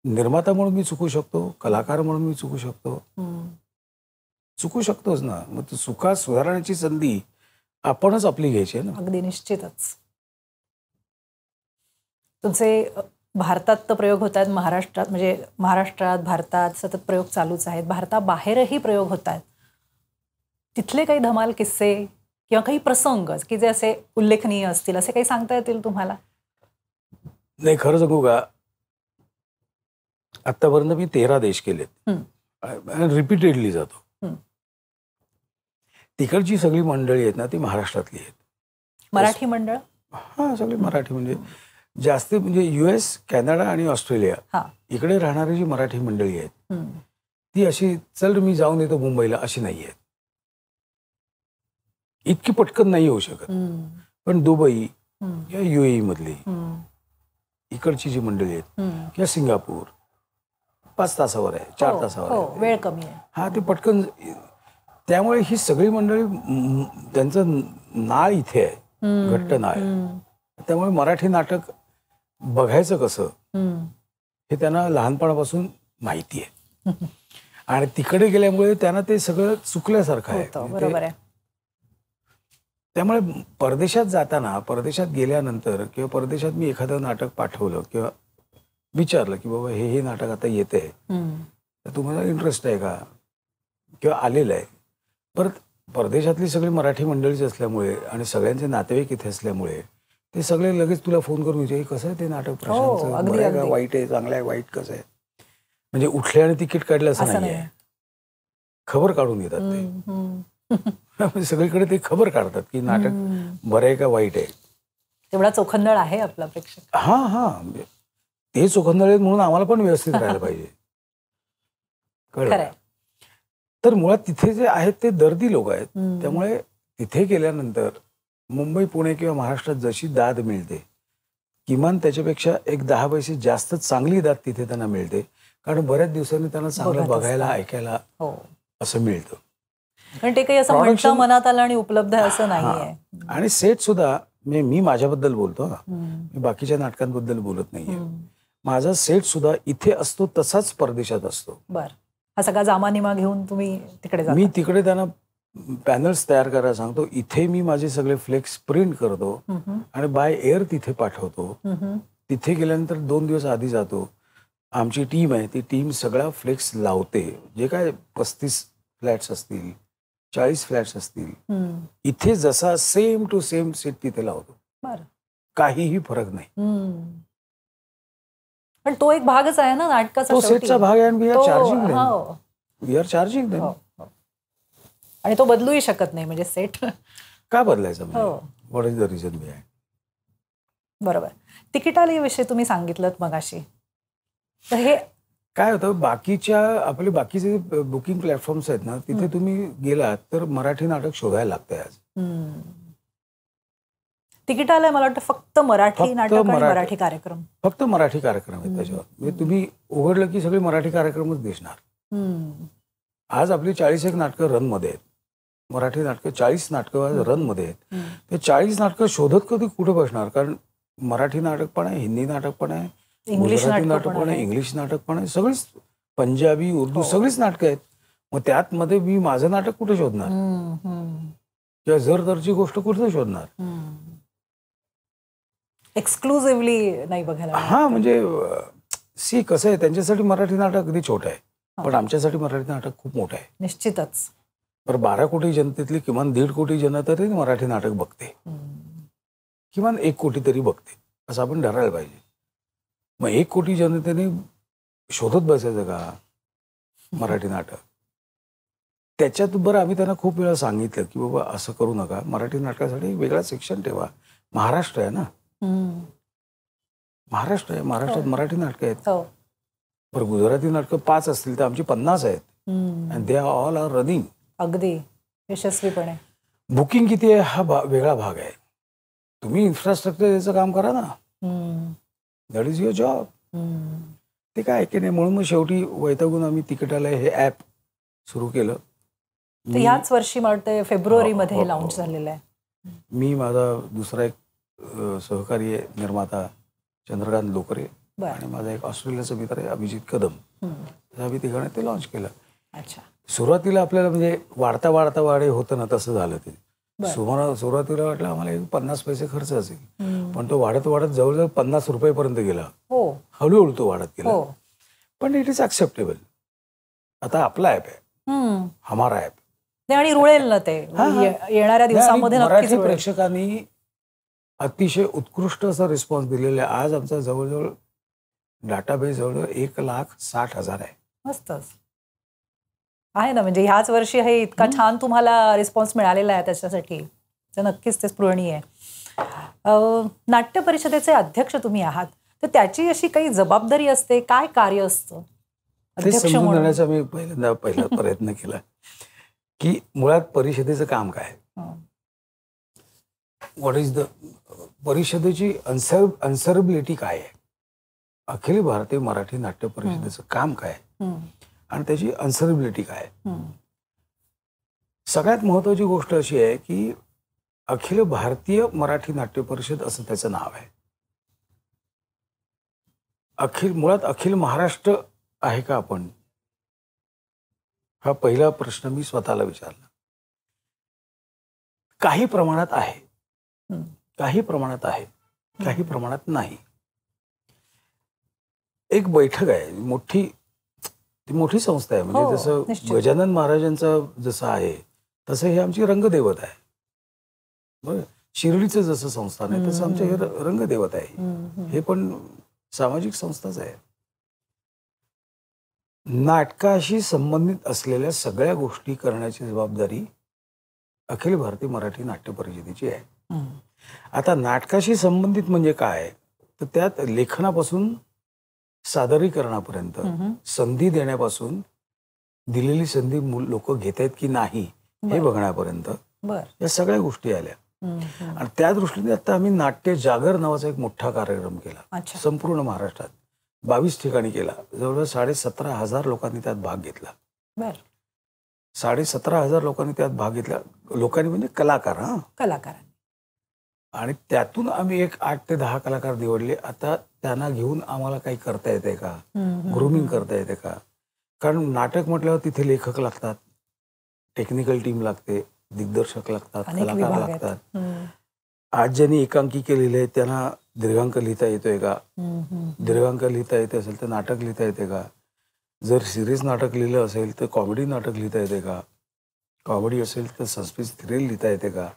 निर्माता म्हणून मी चुकू शकतो, कलाकार म्हणून मी चुकू शकतो, चुकू शकतोच ना. मग चुका सुधारण्याची संधी आपणच आपली घ्यायची आहे ना. अगदी निश्चितच. तुमचे भारतात तर प्रयोग होत आहेत, महाराष्ट्रात म्हणजे महाराष्ट्रात, भारतात सतत प्रयोग चालूच आहेत, भारताबाहेरही प्रयोग होत आहेत. तिथले काही धमाल किस्से किंवा काही प्रसंग की जे असे उल्लेखनीय असतील, असे काही सांगता येतील तुम्हाला? नाही, खरं सांगू का, आतापर्यंत मी 13 देश केलेत, रिपीटेडली जातो. तिकडची सगळी मंडळी आहेत ना ती महाराष्ट्रातली आहेत. मराठी मंडळ? हा, सगळी मराठी. म्हणजे जास्त म्हणजे US, कॅनडा आणि ऑस्ट्रेलिया इकडे राहणारी जी मराठी मंडळी आहेत ती अशी चल मी जाऊन येतो मुंबईला अशी नाही आहेत. इतकी पटकन नाही येऊ शकत. पण दुबई किंवा UAE मधली इकडची जी मंडळी आहेत किंवा सिंगापूर 5 तासावर आहे, 4 तासावर आहे, वेळ कमी आहे. हा, ते पटकन. त्यामुळे ही सगळी मंडळी त्यांचं नाळ इथे आहे, घट्ट नाळ. त्यामुळे मराठी नाटक बघायचं कसं हे त्यांना लहानपणापासून माहिती आहे. आणि तिकडे गेल्यामुळे त्यांना ते सगळं चुकल्यासारखं आहे. बरोबर आहे. त्यामुळे परदेशात जाताना, परदेशात गेल्यानंतर किंवा परदेशात मी एखादं नाटक पाठवलं किंवा विचारलं की बाबा हे नाटक आता येत आहे, तर तुम्हाला इंटरेस्ट आहे का, किंवा आलेलं आहे. परत परदेशातली सगळी मराठी मंडळीच असल्यामुळे आणि सगळ्यांचे नातेवाईक इथे असल्यामुळे ते सगळे लगेच तुला फोन करून विचार कसं आहे ते नाटक, प्रशांतचं बरं आहे का, वाईट आहे, चांगलं आहे, वाईट कसं आहे. म्हणजे उठले आणि तिकीट काढलं असं नाही आहे, खबर काढून येतात ते. सगळीकडे ते खबर काढतात की नाटक बरं आहे का वाईट आहे. तेवढा चोखंदळ आहे आपला प्रेक्षक. हा, ते चोखंदळ आहेत म्हणून आम्हाला पण व्यवस्थित राहायला पाहिजे. कळलं? तर मुळात तिथे जे आहेत ते दर्दी लोक आहेत. त्यामुळे तिथे गेल्यानंतर मुंबई, पुणे किंवा महाराष्ट्रात जशी दाद मिळते किमान त्याच्यापेक्षा एक 10 पैसे जास्त चांगली दाद तिथे त्यांना मिळते. कारण बऱ्याच दिवसांनी त्यांना चांगलं बघायला, ऐकायला असं मिळतं. पण ते काही असं म्हणतं मनात आलं आणि उपलब्ध आहे असं नाहीये. आणि सेट सुद्धा, मी माझ्याबद्दल बोलतो, मी बाकीच्या नाटकांबद्दल बोलत नाहीये. माझा सेट सुद्धा इथे असतो तसाच परदेशात असतो. बर, हा सगळा जामानिमा घेऊन तुम्ही तिकडे जाता? मी तिकडे त्यांना पॅनल्स तयार करायला सांगतो. इथे मी माझे सगळे फ्लेक्स प्रिंट करतो आणि बाय एअर तिथे पाठवतो. तिथे गेल्यानंतर 2 दिवस आधी जातो. आमची टीम आहे, ती टीम सगळा फ्लेक्स लावते. जे काय 35 फ्लॅट्स असतील, 40 फ्लॅट्स असतील, इथे जसा सेम टू सेम सेट तिथे लावतो. काहीही फरक नाही. पण तो एक भागच आहे ना नाटकाचा, तो सेटचा भाग आहे. We are charging them. आणि तो बदलूही शकत नाही. म्हणजे सेट का बदलायचं, what is the reason behind. बरोबर. तिकिटाविषयी तुम्ही सांगितलं मगाशी, तर हे काय होतं, आपले बाकीचे बुकिंग प्लॅटफॉर्म्स आहेत ना, तिथे तुम्ही गेलात तर मराठी नाटक शोधायला लागतंय आज. तिकीट आलंय मला वाटतं फक्त मराठी फक्त नाटक आणि मराठी. मराठी कार्यक्रम. फक्त मराठी कार्यक्रम आहेत त्याच्यावर. म्हणजे तुम्ही उघडलं की सगळे मराठी कार्यक्रमच दिसणार. आज आपली 40 नाटकं रनमध्ये आहेत. मराठी नाटकं 40 नाटकं आज रनमध्ये आहेत. ते 40 नाटकं शोधत कधी कुठे बसणार? कारण मराठी नाटक पण आहे, हिंदी नाटक पण आहे, इंग्लिश गुजराती नाटक नाटक पण आहे, इंग्लिश नाटक पण आहे, सगळीच पंजाबी, उर्दू सगळीच नाटकं आहेत. मग त्यात मध्ये मी माझं नाटक कुठे शोधणार? किंवा जरदरची गोष्ट कुठे शोधणार? एक्सक्लुझिव्हली नाही बघायला. हा, म्हणजे सी कसं आहे, त्यांच्यासाठी मराठी नाटक अगदी छोटं आहे, पण आमच्यासाठी मराठी नाटक खूप मोठं आहे. निश्चितच. तर 12 कोटी जनतेतली किमान 1.5 कोटी जनता तरी मराठी नाटक बघते, किमान 1 कोटी तरी बघते, असं आपण ठरायला पाहिजे. मग 1 कोटी जनतेने शोधत बसायचं का मराठी नाटक? त्याच्यात बरं आम्ही त्यांना खूप वेळा सांगितलं की बाबा असं करू नका, मराठी नाटकासाठी वेगळा सेक्शन ठेवा. महाराष्ट्र आहे ना, महाराष्ट्र आहे, महाराष्ट्रात मराठी नाटकं आहेत. बरं, गुजराती नाटकं 5 असतील तर आमची 50 आहेत, and they all are running. अगदी यशस्वीपणे. बुकिंग किती आहे हा वेगळा भाग आहे. तुम्ही इन्फ्रास्ट्रक्चर याचं काम करा ना, दॅट इज युअर जॉब. ते काय की नाही, म्हणून मग शेवटी वैतागून आम्ही तिकिटाला हे ॲप सुरू केलं. ह्याच वर्षी मला वाटतं फेब्रुवारीमध्ये हे लॉन्च झालेलं आहे. मी, माझा दुसरा एक सहकारी आहे निर्माता चंद्रकांत लोकरे, आणि माझा एक ऑस्ट्रेलियाचा मित्र आहे अभिजित कदम. आम्ही तिघांनी ते लॉन्च केलं. अच्छा. सुरुवातीला आपल्याला म्हणजे वाढता वाढे होतं ना, तसं झालं ते. सुरुवातीला वाटलं आम्हाला 50 पैसे खर्च असेल, पण तो वाढत जवळजवळ 50 रुपयेपर्यंत गेला. हळूहळू तो वाढत गेला, पण इट इज ॲक्सेप्टेबल. आता आपला ॲप आहे, हमारा ॲप. आणि रुळेल ना ते येणाऱ्या दिवसांमध्ये. मराठी प्रेक्षकांनी अतिशय उत्कृष्ट असा रिस्पॉन्स दिलेला आहे. आज आमचा जवळजवळ डाटाबेस जवळजवळ 1,60,000 आहे. मस्तच आहे ना. म्हणजे ह्याच वर्षी हे इतका छान तुम्हाला रिस्पॉन्स मिळालेला आहे, त्याच्यासाठी नक्कीच ते स्पृहणीय आहे. नाट्य परिषदेचे अध्यक्ष तुम्ही आहात, तर त्याची अशी काही जबाबदारी असते, काय कार्य असतं अध्यक्ष म्हणून? देण्याचा मी पहिला प्रयत्न केला की मुळात परिषदेचं काम काय, व्हॉट इज द परिषदेची अन्सरेबिलिटी काय आहे, अखिल भारतीय मराठी नाट्य परिषदेचं काम काय आणि त्याची अन्सरेबिलिटी काय. सगळ्यात महत्वाची गोष्ट अशी आहे की अखिल भारतीय मराठी नाट्य परिषद असं त्याचं नाव आहे. मुळात अखिल महाराष्ट्र आहे का आपण, हा पहिला प्रश्न मी स्वतःला विचारला. काही प्रमाणात आहे, काही प्रमाणात आहे, काही प्रमाणात नाही. एक बैठक आहे, मोठी संस्था आहे. म्हणजे जसं गजानन महाराजांचं जसं आहे तसं हे आमची रंगदेवत आहे. बरं, शिर्डीचं जसं संस्थान आहे तसं आमचं हे रंगदेवत आहे. हे पण सामाजिक संस्थाच आहे. नाटकाशी संबंधित असलेल्या सगळ्या गोष्टी करण्याची जबाबदारी अखिल भारतीय मराठी नाट्य परिषदेची आहे. आता नाटकाशी संबंधित म्हणजे काय, तर त्यात लेखनापासून सादरीकरणापर्यंत, संधी देण्यापासून, दिलेली संधी लोक घेत आहेत की नाही हे बघण्यापर्यंत, या सगळ्या गोष्टी आल्या. आणि त्या दृष्टीने आता आम्ही नाट्य जागर नावाचा एक मोठा कार्यक्रम केला, संपूर्ण महाराष्ट्रात 22 ठिकाणी केला. जवळजवळ 17,500 लोकांनी त्यात भाग घेतला. 17,500 लोकांनी त्यात भाग घेतला. लोकांनी म्हणजे कलाकार. आणि त्यातून आम्ही एक 8 ते 10 कलाकार निवडले. आता त्यांना घेऊन आम्हाला काही करता येते का, ग्रूमिंग करता येते का. कारण नाटक म्हटल्यावर तिथे लेखक लागतात, टेक्निकल टीम लागते, दिग्दर्शक लागतात, कलाकार लागतात. आज ज्यांनी एकांकी केलेले आहे त्यांना दीर्घांक लिहिता येतोय का, दीर्घांक लिहिता येते असेल तर नाटक लिहिता येते का, जर सिरियस नाटक लिहिलं असेल तर कॉमेडी नाटक लिहिता येते का, कॉमेडी असेल तर सस्पेन्स थ्रिल लिहिता येते का.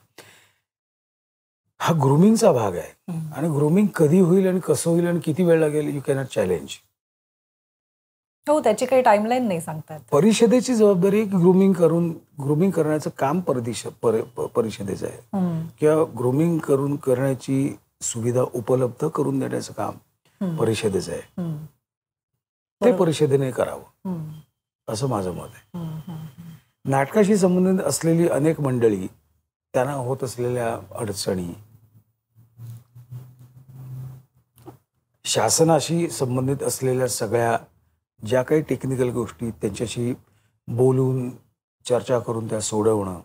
हा ग्रूमिंगचा भाग आहे. आणि ग्रूमिंग कधी होईल आणि कसं होईल आणि किती वेळ लागेल, यू कॅनॉट चॅलेंज. हो, त्याची काही टाइमलाईन नाही सांगतात. परिषदेची जबाबदारी ग्रूमिंग करण्याचं काम परिषदेचं आहे, किंवा ग्रूमिंग करण्याची सुविधा उपलब्ध करून देण्याचं काम परिषदेचं आहे. ते परिषदेने करावं, असं माझं मत आहे. नाटकाशी संबंधित असलेली अनेक मंडळी, त्यांना होत असलेल्या अडचणी, शासनाशी संबंधित असलेल्या सगळ्या ज्या काही टेक्निकल गोष्टी, त्यांच्याशी बोलून चर्चा करून त्या सोडवणं.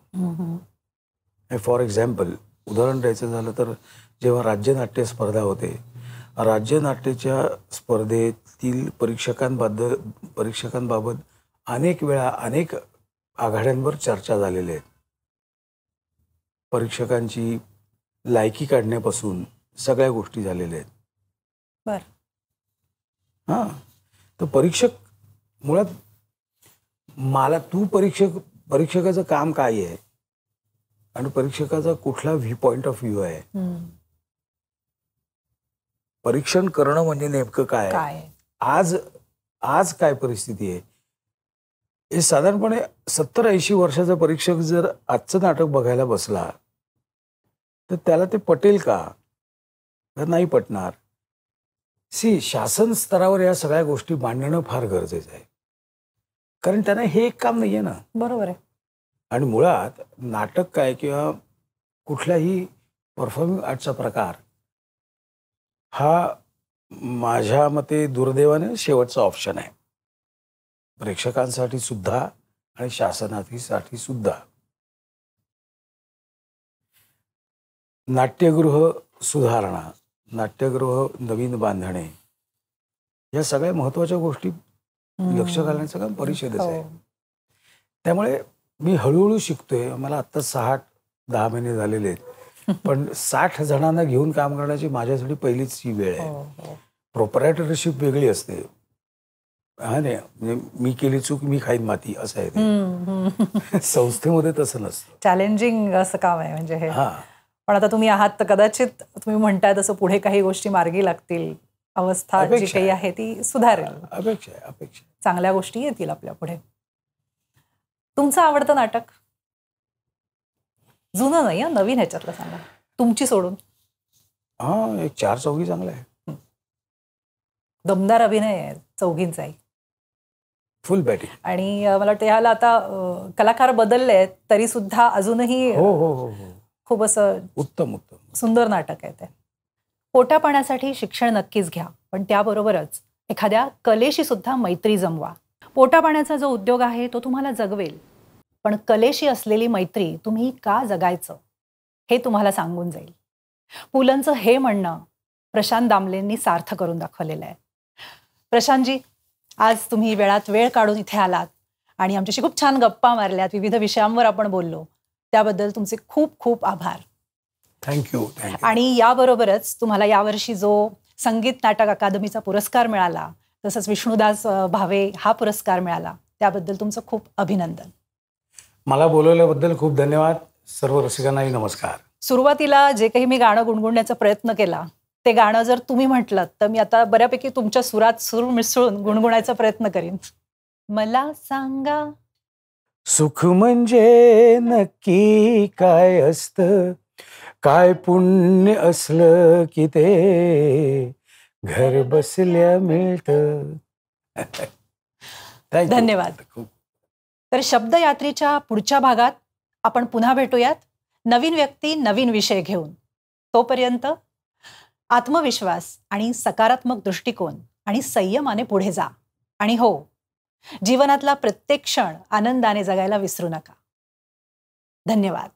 फॉर एक्झाम्पल, उदाहरण द्यायचं झालं तर जेव्हा राज्यनाट्य स्पर्धा होते, राज्यनाट्याच्या स्पर्धेतील परीक्षकांबाबत अनेक वेळा अनेक आघाड्यांवर चर्चा झालेल्या आहेत. परीक्षकांची लायकी काढण्यापासून सगळ्या गोष्टी झालेल्या आहेत. हां, तर परीक्षक मुळात मला परीक्षकाचं काम काय आहे आणि परीक्षकाचा कुठला पॉइंट ऑफ व्ह्यू आहे, परीक्षण करणं म्हणजे नेमकं काय आहे, आज काय परिस्थिती आहे, हे साधारणपणे 70-80 वर्षाचा परीक्षक जर आजचं नाटक बघायला बसला तर त्याला ते पटेल का, तर नाही पटणार. शासन स्तरावर या सगळ्या गोष्टी मांडणं फार गरजेचं आहे, कारण त्यांना हे एक काम नाहीये ना. बरोबर आहे. आणि मुळात नाटक काय किंवा कुठलाही परफॉर्मिंग आर्टचा प्रकार हा माझ्या मते दुर्दैवाने शेवटचा ऑप्शन आहे, प्रेक्षकांसाठी सुद्धा आणि शासनासाठी सुद्धा. नाट्यगृह सुधारणा, नाट्यगृह नवीन बांधणे, या सगळ्या महत्वाच्या गोष्टी लक्ष घालण्याचं काम परिषदेचं आहे. त्यामुळे मी हळूहळू शिकतोय. मला आत्ता 6-10 महिने झालेले आहेत, पण 60 जणांना घेऊन काम करण्याची माझ्यासाठी पहिलीच ही वेळ आहे. प्रोप्रायटरशिप वेगळी असते. हा नाही, म्हणजे मी केली चूक मी खाईन माती असं आहे ते. संस्थेमध्ये तसं नसतं. चॅलेंजिंग असं काम आहे म्हणजे हे. हा, पण आता तुम्ही आहात तर कदाचित तुम्ही म्हणताय तसं पुढे काही गोष्टी मार्गी लागतील, अवस्था जी काही आहे ती सुधारेल. अपेक्षा चांगल्या गोष्टी येतील आपल्या पुढे. तुमचं आवडतं नाटक? जुनं नाही, नवीन ह्याच्यातलं सांगा, तुमची सोडून. हा, एक 4 चौघी चांगला आहे. दमदार अभिनय आहे चौघींचाही, फुल बॅटिंग. आणि मला वाटतं ह्याला आता कलाकार बदलले आहेत तरी सुद्धा अजूनही खूप असं उत्तम सुंदर नाटक आहे ते. पोटापाण्यासाठी शिक्षण नक्कीच घ्या, पण त्याबरोबरच एखाद्या कलेशी सुद्धा मैत्री जमवा. पोटापाण्याचा जो उद्योग आहे तो तुम्हाला जगवेल, पण कलेशी असलेली मैत्री तुम्ही का जगायचं हे तुम्हाला सांगून जाईल. पुलंचं हे म्हणणं प्रशांत दामलेंनी सार्थ करून दाखवलेलं आहे. प्रशांतजी, आज तुम्ही वेळात वेळ काढून इथे आलात आणि आमच्याशी खूप छान गप्पा मारल्यात, विविध विषयांवर आपण बोललो, त्याबद्दल तुमचे खूप खूप आभार. थँक्यू. आणि याबरोबरच तुम्हाला यावर्षी जो संगीत नाटक अकादमीचा पुरस्कार मिळाला, तसंच विष्णुदास भावे हा पुरस्कार मिळाला, त्याबद्दल तुमचं खूप अभिनंदन. मला बोलवल्याबद्दल खूप धन्यवाद. सर्व रसिकांनाही नमस्कार. सुरुवातीला जे काही मी गाणं गुणगुणण्याचा प्रयत्न केला ते गाणं जर तुम्ही म्हटलं तर मी आता बऱ्यापैकी तुमच्या सुरात सूर मिसळून गुणगुणायचा प्रयत्न करीन. मला सांगा सुख म्हणजे नक्की काय असतं, काय पुण्य असलं की ते घर बसल्या मिळतं. धन्यवाद. तर शब्दयात्रेच्या पुढच्या भागात आपण पुन्हा भेटूयात, नवीन व्यक्ती नवीन विषय घेऊन. तोपर्यंत आत्मविश्वास आणि सकारात्मक दृष्टिकोन आणि संयमाने पुढे जा. आणि हो, जीवनातला प्रत्येक क्षण आनंदाने जगायला विसरू नका. धन्यवाद.